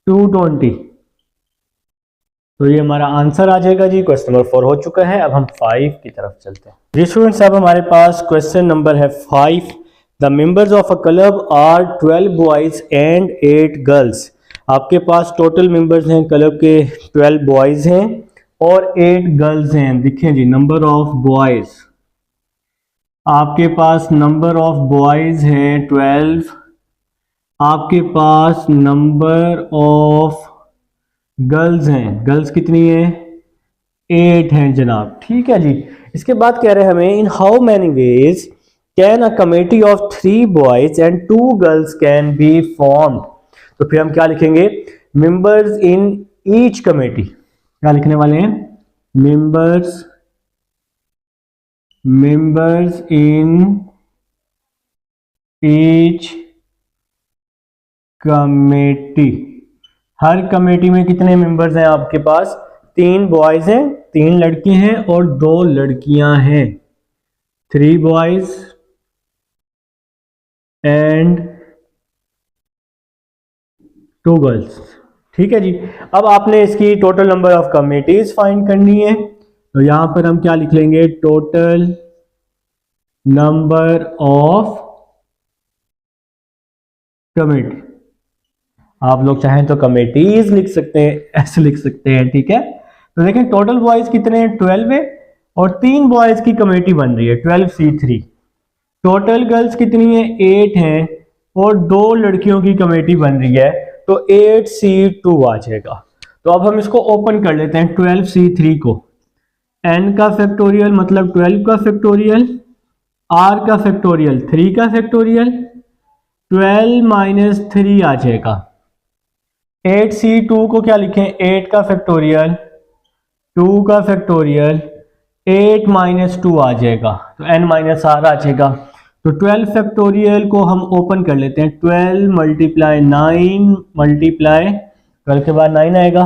220। तो ये हमारा आंसर आ जाएगा जी। क्वेश्चन नंबर 4 हो चुका है। अब हम 5 की तरफ चलते हैं जी स्टूडेंट्स। अब हमारे पास क्वेश्चन नंबर है 5। The members of a club are 12 boys and 8 girls. आपके पास टोटल मेंबर्स हैं क्लब के 12 बॉयज हैं और 8 गर्ल्स हैं। देखिए जी नंबर ऑफ बॉयज, आपके पास नंबर ऑफ बॉयज हैं 12, आपके पास नंबर ऑफ गर्ल्स हैं, गर्ल्स कितनी है, 8 हैं जनाब। ठीक है जी। इसके बाद कह रहे हैं हमें, in how many ways can a committee of 3 boys and 2 girls can be formed. तो फिर हम क्या लिखेंगे, मेंबर्स इन ईच कमेटी। क्या लिखने वाले हैं, members in each committee. Her committee में कितने मेंबर्स हैं आपके पास, 3 बॉयज हैं, 3 लड़के हैं और 2 लड़कियां हैं। 3 बॉयज एंड 2 गर्ल्स। ठीक है जी। अब आपने इसकी total number of committees find करनी है। तो यहां पर हम क्या लिख लेंगे, टोटल नंबर ऑफ कमेटी। आप लोग चाहें तो कमेटीज लिख सकते हैं, ऐसे लिख सकते हैं। ठीक है। तो देखें टोटल बॉयज कितने हैं, 12 है और 3 बॉयज की कमेटी बन रही है 12C3। टोटल गर्ल्स कितनी है, 8 हैं और 2 लड़कियों की कमेटी बन रही है, तो 8C2 आ जाएगा। तो अब हम इसको ओपन कर लेते हैं 12C3 को। n का फैक्टोरियल मतलब 12 का फैक्टोरियल, r का फैक्टोरियल 3 का फैक्टोरियल, 12 माइनस 3 आ जाएगा। 8C2 को क्या लिखें, 8 का फैक्टोरियल, 2 का फैक्टोरियल, 8 माइनस 2 आ जाएगा, तो n माइनस r आ जाएगा। तो 12 फैक्टोरियल को हम ओपन कर लेते हैं, 12 मल्टीप्लाई 9 मल्टीप्लाई 12 के बाद 9 आएगा।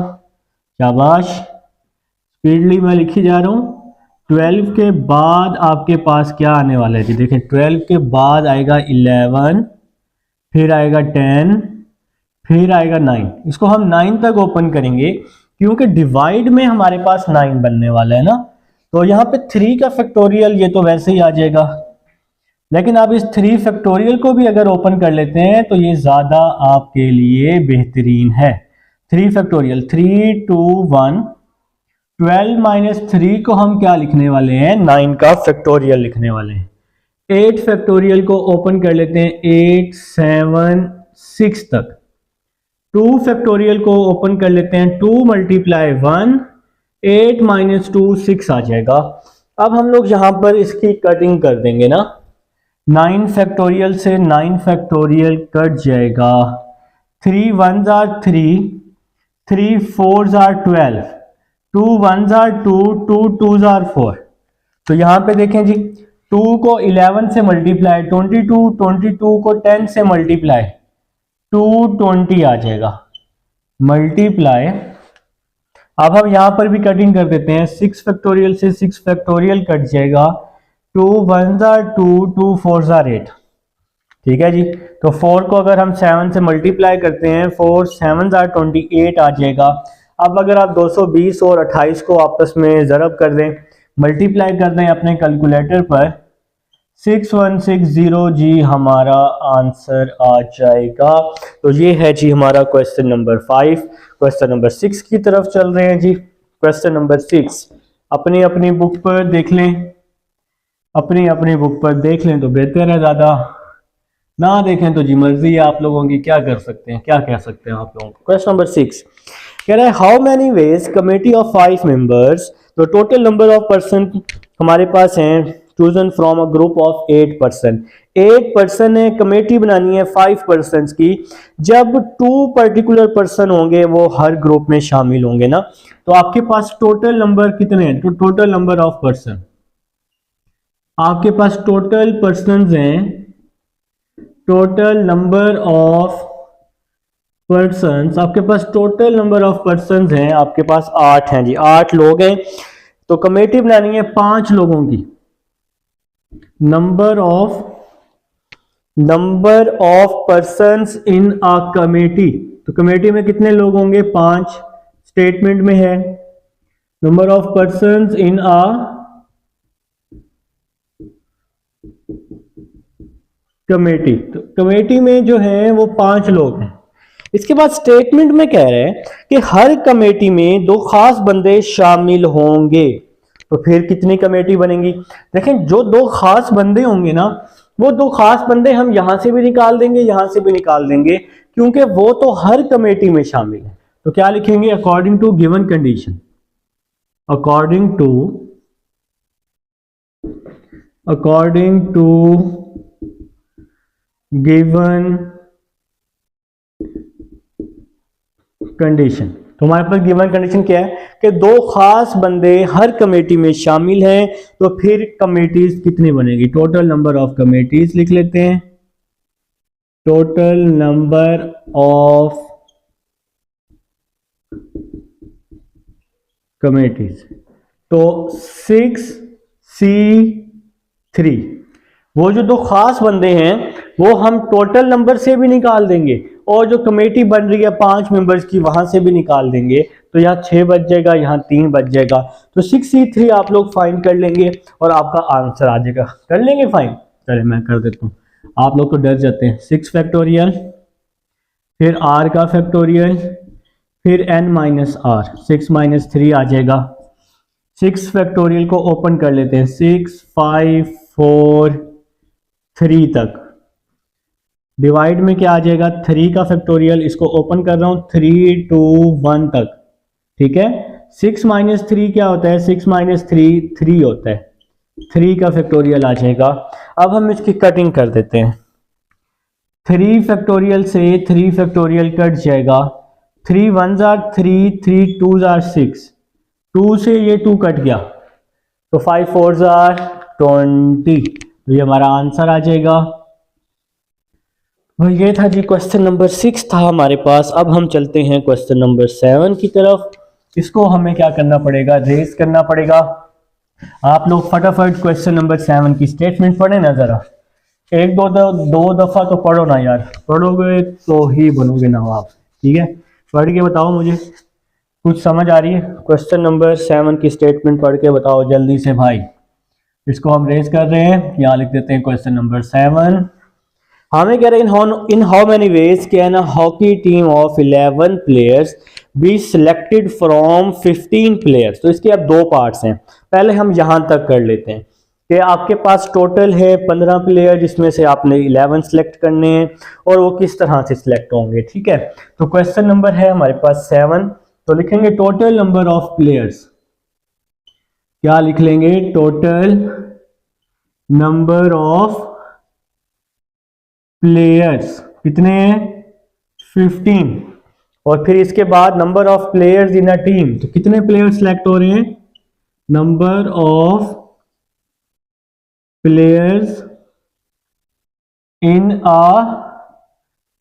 शाबाश, स्पीडली मैं लिखी जा रहा हूँ। 12 के बाद आपके पास क्या आने वाला है जी, देखें 12 के बाद आएगा 11, फिर आएगा 10, फिर आएगा 9। इसको हम 9 तक ओपन करेंगे क्योंकि डिवाइड में हमारे पास 9 बनने वाला है ना। तो यहाँ पे 3 का फैक्टोरियल ये तो वैसे ही आ जाएगा, लेकिन आप इस 3 फैक्टोरियल को भी अगर ओपन कर लेते हैं तो ये ज़्यादा आपके लिए बेहतरीन है। 3 फैक्टोरियल, 3 2 1, 12 माइनस 3 को हम क्या लिखने वाले हैं, 9 का फैक्टोरियल लिखने वाले हैं। 8 फैक्टोरियल को ओपन कर लेते हैं, 8 7 6 तक। 2 फैक्टोरियल को ओपन कर लेते हैं, 2 मल्टीप्लाई 1, 8 माइनस 2 6 आ जाएगा। अब हम लोग यहां पर इसकी कटिंग कर देंगे ना, 9 फैक्टोरियल से 9 फैक्टोरियल कट जाएगा, 3 1s are 3, 3 4s are 12, 2 1s are 2, 2 2s are 4। तो यहां पे देखें जी, 2 को 11 से मल्टीप्लाई, 22, 22 को 10 से मल्टीप्लाई, 220 आ जाएगा मल्टीप्लाई। अब हम यहां पर भी कटिंग कर देते हैं, 6 फैक्टोरियल से 6 फैक्टोरियल कट जाएगा, 2 1s are 2, 2 4s are 8। ठीक है जी, तो 4 को अगर हम 7 से मल्टीप्लाई करते हैं, 4 7s are 28 आ जाएगा। अब अगर आप 220 और 28 को आपस में ज़रब कर दें, मल्टीप्लाई कर दें अपने कैलकुलेटर पर, 6160 जी हमारा आंसर आ जाएगा। तो ये है जी हमारा क्वेश्चन नंबर 5। क्वेश्चन नंबर 6 की तरफ चल रहे हैं जी। क्वेश्चन नंबर 6 अपनी अपनी बुक पर देख लें, अपनी अपनी बुक पर देख लें तो बेहतर है, ज़्यादा ना देखें तो जी मर्जी है आप लोगों की, क्या कर सकते हैं, क्या कह सकते हैं आप लोगों को। क्वेश्चन नंबर 6 कह रहा है, how many ways committee of 5 members, तो टोटल नंबर ऑफ पर्सन हमारे पास हैं chosen from a group of 8 person. 8 person है, कमेटी बनानी है 5 पर्सन की। जब 2 पर्टिकुलर पर्सन होंगे वो हर ग्रुप में शामिल होंगे ना, तो आपके पास टोटल नंबर कितने हैं, तो टोटल नंबर ऑफ पर्सन आपके पास टोटल पर्सन हैं, टोटल नंबर ऑफ पर्सन्स आपके पास टोटल नंबर ऑफ पर्सन्स हैं आपके पास 8 हैं जी, 8 लोग हैं। तो कमेटी बनानी है 5 लोगों की। Number of persons in a committee, तो कमेटी में कितने लोग होंगे, 5। स्टेटमेंट में है number of persons in a committee, तो कमेटी में जो है वो 5 लोग हैं। इसके बाद स्टेटमेंट में कह रहे हैं कि हर कमेटी में 2 खास बंदे शामिल होंगे। तो फिर कितनी कमेटी बनेगी, देखें जो 2 खास बंदे होंगे ना, वो 2 खास बंदे हम यहां से भी निकाल देंगे, यहां से भी निकाल देंगे, क्योंकि वो तो हर कमेटी में शामिल है। तो क्या लिखेंगे, according to given condition, according to given condition. तो हमारे पास गिवन कंडीशन क्या है कि 2 खास बंदे हर कमेटी में शामिल हैं, तो फिर कमेटीज कितनी बनेगी, टोटल नंबर ऑफ कमेटीज लिख लेते हैं, टोटल नंबर ऑफ कमेटीज। तो 6C3, वो जो 2 खास बंदे हैं वो हम टोटल नंबर से भी निकाल देंगे, और जो कमेटी बन रही है 5 मेंबर्स की वहां से भी निकाल देंगे। तो यहाँ 6 बच जाएगा, यहाँ 3 बच जाएगा। तो 6C3 आप लोग फाइंड कर लेंगे और आपका आंसर आ जाएगा। कर लेंगे फाइंड, चले मैं कर देता हूँ, आप लोग तो डर जाते हैं। 6 फैक्टोरियल, फिर r का फैक्टोरियल, फिर n माइनस r, 6 माइनस 3 आ जाएगा। 6 फैक्टोरियल को ओपन कर लेते हैं, 6 5 4 3 तक। डिवाइड में क्या आ जाएगा, 3 का फैक्टोरियल, इसको ओपन कर रहा हूं 3 2 1 तक। ठीक है, 6 माइनस 3 क्या होता है, 6 माइनस 3 3 होता है, 3 का फैक्टोरियल आ जाएगा। अब हम इसकी कटिंग कर देते हैं, 3 फैक्टोरियल से 3 फैक्टोरियल कट जाएगा, 3 1s are 3, 3 2s are 6, 2 से ये 2 कट गया, तो 5 4s are 20। तो ये हमारा आंसर आ जाएगा। और ये था जी क्वेश्चन नंबर 6 था हमारे पास। अब हम चलते हैं क्वेश्चन नंबर 7 की तरफ। इसको हमें क्या करना पड़ेगा, रेस करना पड़ेगा। आप लोग फटाफट क्वेश्चन नंबर 7 की स्टेटमेंट पढ़े ना जरा, एक दो दफा तो पढ़ो ना यार, पढ़ोगे तो ही बनोगे नवाब। ठीक है, पढ़ के बताओ मुझे, कुछ समझ आ रही है। क्वेश्चन नंबर 7 की स्टेटमेंट पढ़ के बताओ जल्दी से भाई, इसको हम रेज कर रहे हैं, यहाँ लिख देते हैं क्वेश्चन नंबर 7। हमें कह रहे हैं in how many ways can a hockey team of 11 players be selected from 15 players. तो इसके अब दो पार्ट्स हैं, पहले हम यहां तक कर लेते हैं कि आपके पास टोटल है 15 प्लेयर, जिसमें से आपने 11 सिलेक्ट करने हैं और वो किस तरह से सिलेक्ट होंगे। ठीक है, तो क्वेश्चन नंबर है हमारे पास 7, तो लिखेंगे टोटल नंबर ऑफ प्लेयर्स। क्या लिख लेंगे? टोटल नंबर ऑफ प्लेयर्स कितने हैं? 15। और फिर इसके बाद number of players in a team, तो कितने प्लेयर्स सिलेक्ट हो रहे हैं? Number of players in a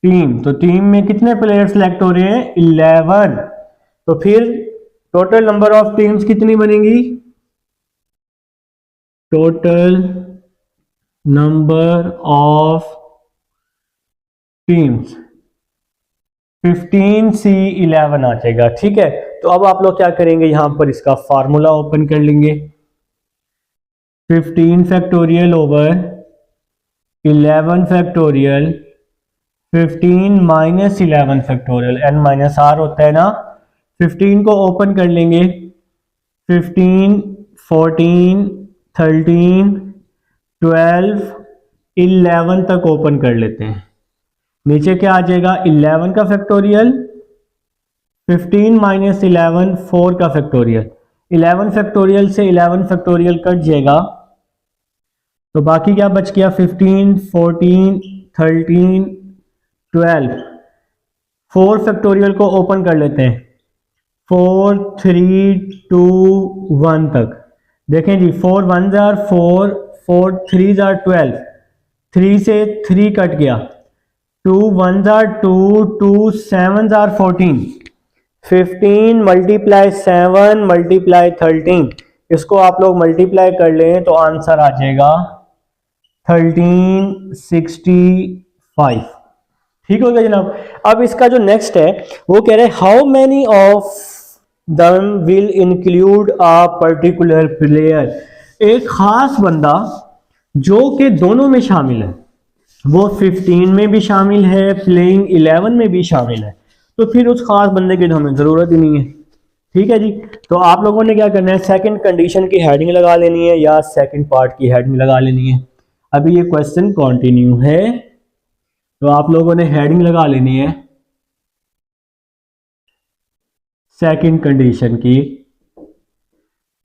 team, तो टीम में कितने प्लेयर्स सिलेक्ट हो रहे हैं? 11। तो फिर टोटल नंबर ऑफ टीम्स कितनी बनेंगी? Total number of teams 15C11 आ जाएगा। ठीक है, तो अब आप लोग क्या करेंगे, यहां पर इसका फार्मूला ओपन कर लेंगे। 15 factorial over 11 factorial 15 minus 11 factorial, n minus R होता है ना। 15 को ओपन कर लेंगे, 15 14 13 12 11 तक ओपन कर लेते हैं। नीचे क्या आ जाएगा? 11 का फैक्टोरियल, 15 माइनस 11 4 का फैक्टोरियल। 11 फैक्टोरियल से 11 फैक्टोरियल कट जाएगा, तो बाकी क्या बच गया? 15 14 13 12। 4 फैक्टोरियल को ओपन कर लेते हैं, 4 3 2 1 तक। देखें जी, 4 1 जार 4, 4 3 जार 12, 3 से 3 कट गया, 2 1 जार 2, 2 7 जार 14, 15 मल्टीप्लाई 7 मल्टीप्लाई 13, इसको आप लोग मल्टीप्लाई कर लें तो आंसर आ जाएगा 1365। ठीक हो गया जनाब। अब इसका जो नेक्स्ट है वो कह रहे हैं how many of them will include a particular player. एक खास बंदा जो कि दोनों में शामिल है, वो 15 में भी शामिल है, प्लेइंग 11 में भी शामिल है, तो फिर उस खास बंदे की तो हमें जरूरत ही नहीं है। ठीक है जी, तो आप लोगों ने क्या करना है, सेकंड कंडीशन की हेडिंग लगा लेनी है या सेकंड पार्ट की हेडिंग लगा लेनी है। अभी ये क्वेश्चन कंटिन्यू है, तो आप लोगों ने हेडिंग लगा लेनी है सेकंड कंडीशन की।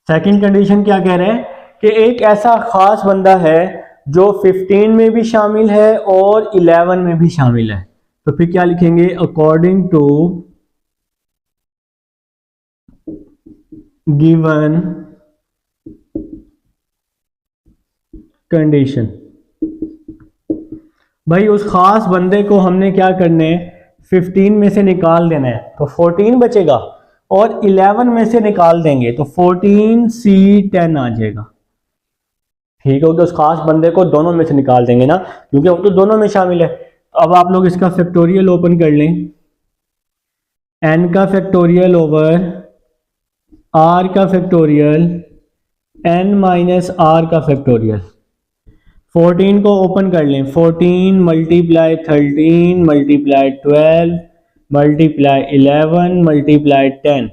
सेकंड कंडीशन क्या कह रहे हैं कि एक ऐसा खास बंदा है जो 15 में भी शामिल है और 11 में भी शामिल है, तो फिर क्या लिखेंगे? According to given condition. भाई उस खास बंदे को हमने क्या करना है, 15 में से निकाल देना है, तो 14 बचेगा, और 11 में से निकाल देंगे तो 14C10 आ जाएगा। ठीक है, तो उस खास बंदे को दोनों में से निकाल देंगे ना, क्योंकि वो तो दोनों में शामिल है। अब आप लोग इसका फैक्टोरियल ओपन कर लें, n का फैक्टोरियल ओवर r का फैक्टोरियल n माइनस आर का फैक्टोरियल। 14 को ओपन कर लें, 14 multiply 13 multiply 12 multiply 11 multiply 10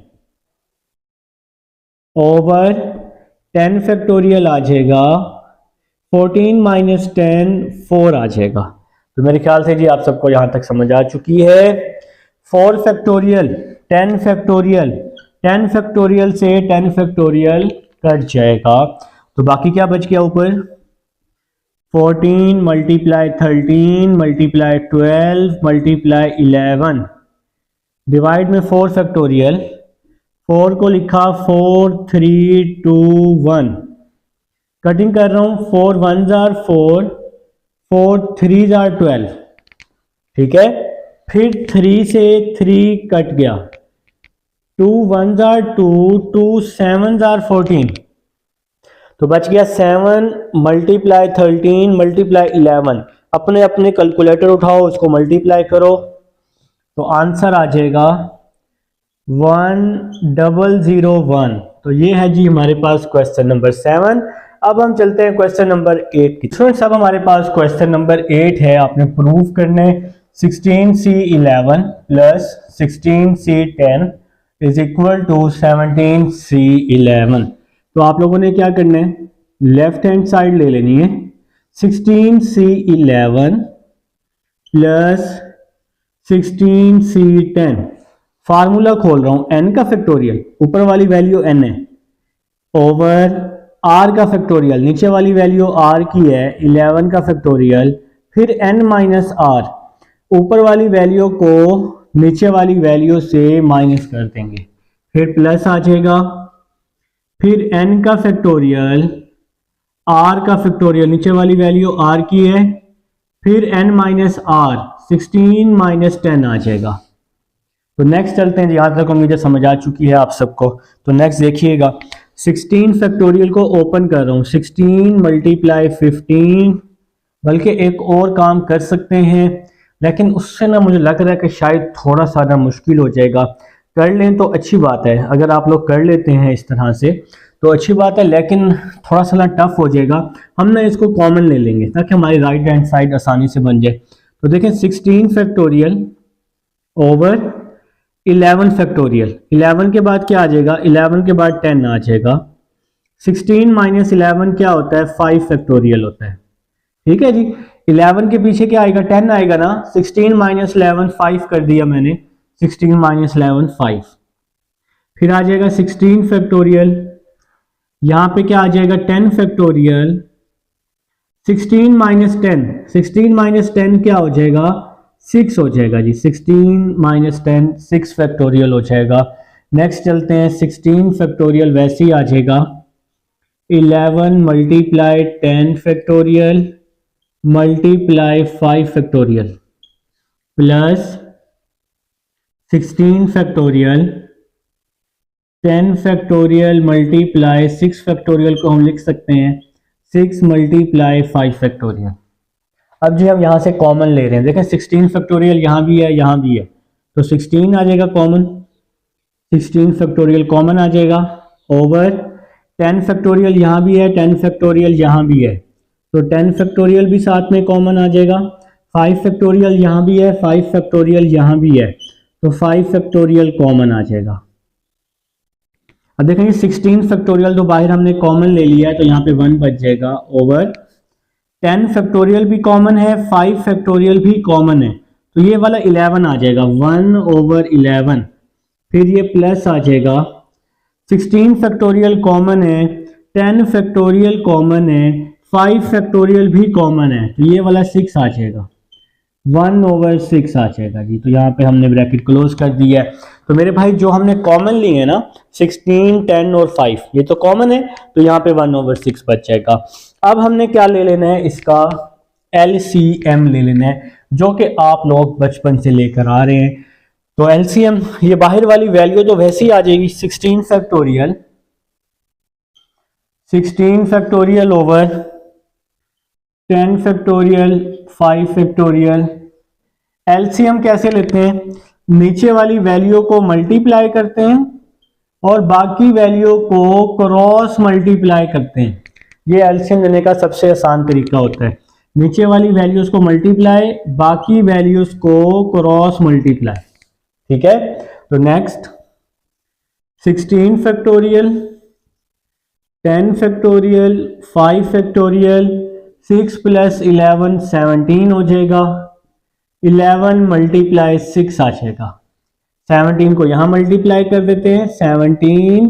over 10 factorial आ जाएगा, 14 माइनस 10 4 आ जाएगा। तो मेरे ख्याल से जी आप सबको यहां तक समझ आ चुकी है। 4 फैक्टोरियल 10 फैक्टोरियल, 10 फैक्टोरियल से 10 फैक्टोरियल कट जाएगा, तो बाकी क्या बच गया ऊपर? 14 मल्टीप्लाई 13 मल्टीप्लाई 12 मल्टीप्लाई 11 डिवाइड में 4 फैक्टोरियल, 4 को लिखा 4 3 2 1, कटिंग कर रहा हूं, 4 1 जार 4, 4 3 जार 12। ठीक है, फिर 3 से 3 कट गया, 2 1 जार 2, 2 7 जार 14, तो बच गया 7 मल्टीप्लाई 13 मल्टीप्लाई 11। अपने अपने कैलकुलेटर उठाओ, उसको मल्टीप्लाई करो, तो आंसर आ जाएगा 1001। तो ये है जी हमारे पास क्वेश्चन नंबर 7। अब हम चलते हैं क्वेश्चन नंबर 8 की। स्टूडेंट्स अब हमारे पास क्वेश्चन नंबर 8 है, आपने प्रूव करने 16C11 plus 16C10 is equal to 17C11। तो आप लोगों ने क्या करना है, लेफ्ट हैंड साइड ले लेनी है, 16C11 प्लस 16C10, फार्मूला खोल रहा हूं n का फैक्टोरियल, ऊपर वाली वैल्यू n है, ओवर r का फैक्टोरियल, नीचे वाली वैल्यू r की है, 11 का फैक्टोरियल, फिर n माइनस r, ऊपर वाली वैल्यू को नीचे वाली वैल्यू से माइनस कर देंगे, फिर प्लस आ जाएगा, फिर n का फैक्टोरियल, r का फैक्टोरियल, नीचे वाली वैल्यू r की है, फिर n माइनस r, 16 माइनस 10 आ जाएगा। तो नेक्स्ट चलते हैं, यहाँ तक उम्मीद है समझ आ चुकी है आप सबको। तो नेक्स्ट देखिएगा, 16 फैक्टोरियल को ओपन कर रहा हूँ, 16 मल्टीप्लाई 15, बल्कि एक और काम कर सकते हैं, लेकिन उससे ना मुझे लग रहा है कि शायद थोड़ा सा ना मुश्किल हो जाएगा। कर लें तो अच्छी बात है, अगर आप लोग कर लेते हैं इस तरह से तो अच्छी बात है, लेकिन थोड़ा सा ना टफ हो जाएगा। हम ना इसको कॉमन ले लेंगे ताकि हमारी राइट हैंड साइड आसानी से बन जाए। तो देखें 16 फैक्टोरियल ओवर 11 फैक्टोरियल, 11 के बाद क्या आ जाएगा, 11 के बाद 10 आ जाएगा, 16 माइनस 11 क्या होता है, 5 फैक्टोरियल होता है। ठीक है जी, 11 के पीछे क्या आएगा, 10 आएगा ना, 16 माइनस 11 5 कर दिया मैंने, 16 माइनस 11 5, फिर आ जाएगा 16 फैक्टोरियल, यहां पे क्या आ जाएगा 10 फैक्टोरियल, 16 माइनस 10, 16 माइनस 10 क्या हो जाएगा, 6 हो जाएगा जी, 16 माइनस 10 6 फैक्टोरियल हो जाएगा। नेक्स्ट चलते हैं, 16 फैक्टोरियल वैसे ही आ जाएगा, 11 multiply 10 factorial multiply 5 factorial plus 16 factorial 10 factorial multiply 6 factorial को हम लिख सकते हैं 6 मल्टीप्लाई 5 फैक्टोरियल। अब जी हम यहाँ से कॉमन ले रहे हैं, देखें 16 फैक्टोरियल यहाँ भी है, यहाँ भी है, तो 16 आ जाएगा कॉमन, 16 फैक्टोरियल कॉमन आ जाएगा, ओवर 10 फैक्टोरियल यहाँ भी है, 10 फैक्टोरियल यहाँ भी है, तो 10 फैक्टोरियल भी साथ में कॉमन आ जाएगा, 5 फैक्टोरियल यहाँ भी है, 5 फैक्टोरियल यहाँ भी है, तो 5 फैक्टोरियल कॉमन आ जाएगा। अब देखेंगे 16 फैक्टोरियल तो बाहर हमने कॉमन ले लिया है, तो यहाँ पे 1 बच जाएगा, ओवर 10 फैक्टोरियल भी कॉमन है, 5 फैक्टोरियल भी कॉमन है, तो ये वाला 11 आ जाएगा, 1 ओवर 11, फिर ये प्लस आ जाएगा, 16 फैक्टोरियल कॉमन है, 10 फैक्टोरियल कॉमन है, 5 फैक्टोरियल भी कॉमन है, तो ये वाला 6 आ जाएगा, 1 ओवर 6 आ जाएगा जी। तो यहाँ पे हमने ब्रैकेट क्लोज कर दिया है। तो मेरे भाई जो हमने कॉमन लिए है ना 16, 10 और 5, ये तो कॉमन है, तो यहाँ पे 1 ओवर 6 बच जाएगा। अब हमने क्या ले लेना है, इसका LCM ले लेना है, जो कि आप लोग बचपन से लेकर आ रहे हैं। तो LCM, ये बाहर वाली वैल्यू तो वैसे ही आ जाएगी, 16 factorial over 10 factorial 5 factorial. LCM कैसे लेते हैं, नीचे वाली वैल्यू को मल्टीप्लाई करते हैं और बाकी वैल्यू को क्रॉस मल्टीप्लाई करते हैं। ये LCM लेने का सबसे आसान तरीका होता है, नीचे वाली वैल्यूज को मल्टीप्लाई, बाकी वैल्यूज को क्रॉस मल्टीप्लाई। ठीक है, तो next 16 factorial 10 factorial 5 factorial 6 plus 11 17 हो जाएगा, 11 मल्टीप्लाई 6 आ जाएगा, 17 को यहां मल्टीप्लाई कर देते हैं, 17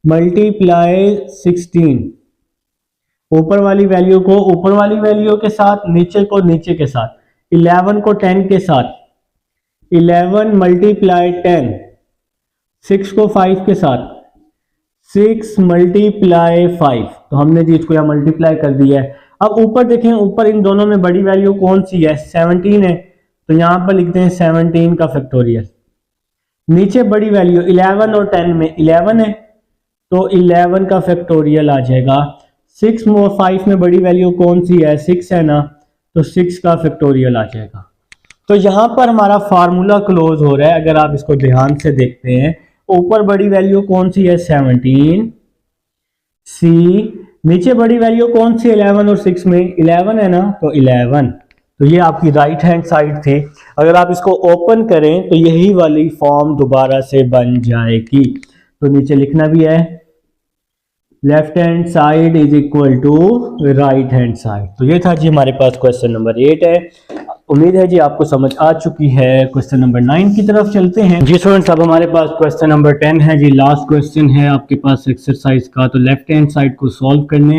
मल्टीप्लाई 16, ऊपर वाली वैल्यू को ऊपर वाली वैल्यू के साथ, नीचे को नीचे के साथ, 11 को 10 के साथ, 11 मल्टीप्लाई 10, 6 को 5 के साथ, 6 मल्टीप्लाई 5, तो हमने जी इसको यहाँ मल्टीप्लाई कर दिया है। अब ऊपर देखें, ऊपर इन दोनों में बड़ी वैल्यू कौन सी है, 17 है, तो यहां पर लिखते हैं 17 का फैक्टोरियल। नीचे बड़ी वैल्यू 11 और 10 में 11 है, तो 11 का फैक्टोरियल आ जाएगा। 6 और 5 में बड़ी वैल्यू कौन सी है, 6 है ना, तो 6 का फैक्टोरियल आ जाएगा। तो यहां पर हमारा फार्मूला क्लोज हो रहा है। अगर आप इसको ध्यान से देखते हैं, ऊपर बड़ी वैल्यू कौन सी है, 17 सी, नीचे बड़ी वैल्यू कौन सी 11 और 6 में? 11 है ना, तो 11, तो ये आपकी राइट हैंड साइड थी। अगर आप इसको ओपन करें तो यही वाली फॉर्म दोबारा से बन जाएगी। तो नीचे लिखना भी है left hand side is equal to right hand side. तो ये था जी हमारे पास क्वेश्चन नंबर 8 है। उम्मीद है जी आपको समझ आ चुकी है। क्वेश्चन नंबर 9 की तरफ चलते हैं जी स्टूडेंट्स। अब हमारे पास क्वेश्चन नंबर 10 है जी, लास्ट क्वेश्चन है आपके पास एक्सरसाइज का। तो लेफ्ट हैंड साइड को सॉल्व करने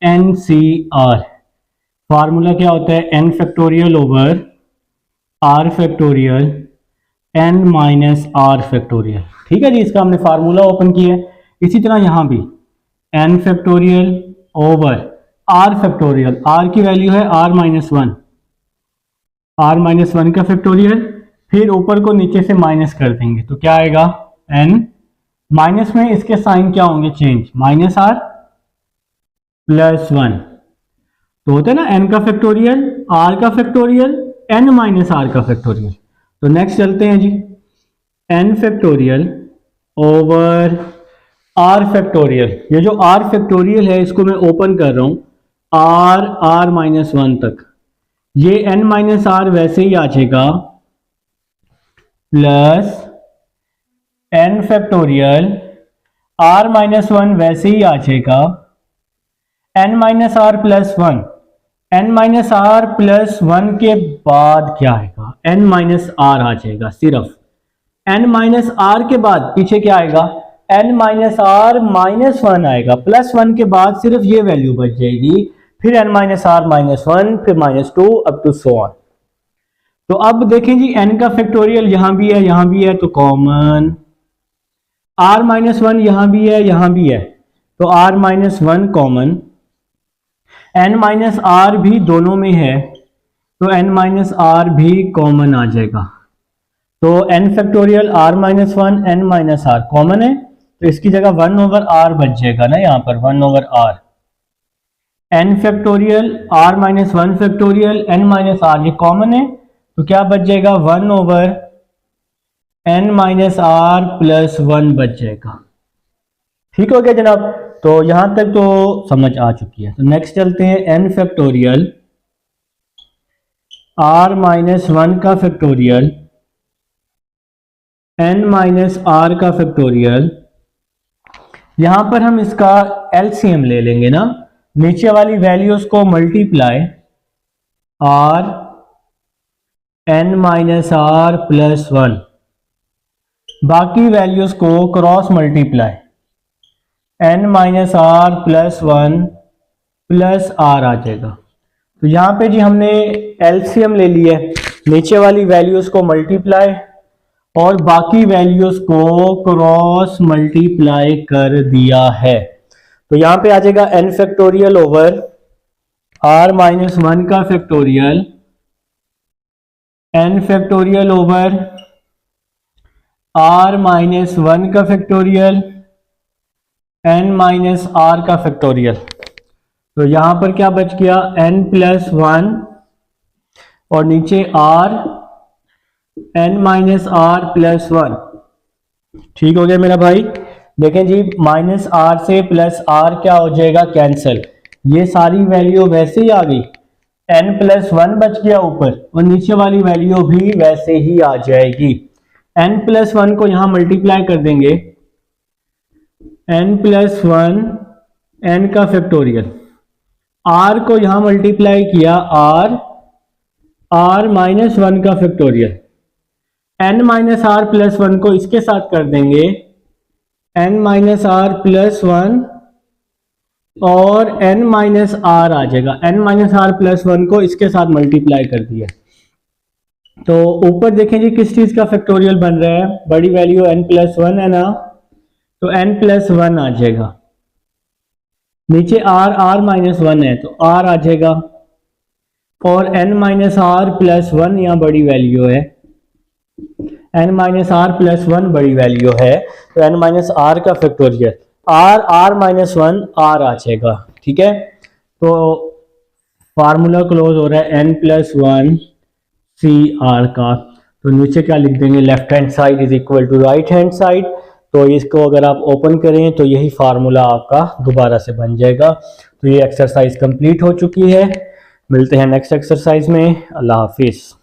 NCR, फार्मूला क्या होता है? n factorial over r factorial n minus r factorial. ठीक है जी, इसका हमने फार्मूला ओपन किया है। इसी तरह यहां भी n factorial over r factorial, r की वैल्यू है r माइनस वन का फैक्टोरियल, फिर ऊपर को नीचे से माइनस कर देंगे तो क्या आएगा? n माइनस में इसके साइन क्या होंगे? Change, minus r plus 1। तो होता है ना n का फैक्टोरियल, r का फैक्टोरियल, n माइनस r का फैक्टोरियल। तो नेक्स्ट चलते हैं जी, n factorial over r factorial. ये जो r फैक्टोरियल है इसको मैं ओपन कर रहा हूं r माइनस 1 तक। ये n माइनस r वैसे ही आ जाएगा plus n factorial r minus 1 वैसे ही आ जाएगा n minus r plus 1। n minus r plus 1 के बाद क्या आएगा? n माइनस r आ जाएगा सिर्फ। n माइनस r के बाद पीछे क्या आएगा? n माइनस r माइनस 1 आएगा। प्लस 1 के बाद सिर्फ ये वैल्यू बच जाएगी, फिर n माइनस r माइनस 1, फिर minus 2 up to so on. तो अब देखें जी n का फैक्टोरियल यहां भी है तो कॉमन, r माइनस 1 यहां भी है तो r minus 1 common, n minus r भी दोनों में है तो n माइनस r भी कॉमन आ जाएगा। तो n factorial r minus 1 n minus r common है तो इसकी जगह 1 ओवर r बच जाएगा ना, यहां पर 1 over r। n factorial r minus 1 factorial n minus r ये कॉमन है तो क्या बच जाएगा? 1 over n minus r plus 1 बच जाएगा। ठीक हो गया जनाब, तो यहां तक तो समझ आ चुकी है। तो नेक्स्ट चलते हैं n फैक्टोरियल r माइनस 1 का फैक्टोरियल n माइनस r का फैक्टोरियल। यहां पर हम इसका LCM ले लेंगे ना, नीचे वाली वैल्यूज को multiply r n minus r plus 1, बाकी वैल्यूज को cross multiply n minus r plus 1 plus r आ जाएगा। तो यहाँ पे जी हमने LCM ले लिया है, नीचे वाली वैल्यूज को मल्टीप्लाई और बाकी वैल्यूज को क्रॉस मल्टीप्लाई कर दिया है। तो यहाँ पे आ जाएगा n factorial over r minus 1 का factorial, n factorial over r minus 1 का फैक्टोरियल, n माइनस r का फैक्टोरियल। तो यहां पर क्या बच गया? n प्लस 1 और नीचे r n minus r plus 1। ठीक हो गया मेरा भाई। देखें जी माइनस r से प्लस r क्या हो जाएगा? कैंसिल। ये सारी वैल्यू वैसे ही आ गई, n प्लस 1 बच गया ऊपर और नीचे वाली वैल्यू भी वैसे ही आ जाएगी। n प्लस 1 को यहां मल्टीप्लाई कर देंगे, n प्लस 1 n का फैक्टोरियल, r को यहां मल्टीप्लाई किया r माइनस 1 का factorial, n minus r plus 1 को इसके साथ कर देंगे n माइनस r प्लस 1 और n माइनस r आ जाएगा। n माइनस r प्लस 1 को इसके साथ मल्टीप्लाई कर दिया। तो ऊपर देखें जी किस चीज का फैक्टोरियल बन रहा है? बड़ी वैल्यू n प्लस 1 है ना, तो n प्लस 1 आ जाएगा। नीचे r माइनस 1 है तो r आ जाएगा और n माइनस r प्लस 1 यहाँ बड़ी वैल्यू है, n माइनस r प्लस 1 बड़ी वैल्यू है तो n माइनस r का फैक्टोरियल r माइनस 1 r आ जाएगा। ठीक है, तो फार्मूला क्लोज हो रहा है n प्लस 1 सी आर का। तो नीचे क्या लिख देंगे? Left hand side is equal to right hand side. तो इसको अगर आप ओपन करें तो यही फार्मूला आपका दोबारा से बन जाएगा। तो ये एक्सरसाइज कंप्लीट हो चुकी है। मिलते हैं नेक्स्ट एक्सरसाइज में। अल्लाह हाफिज़।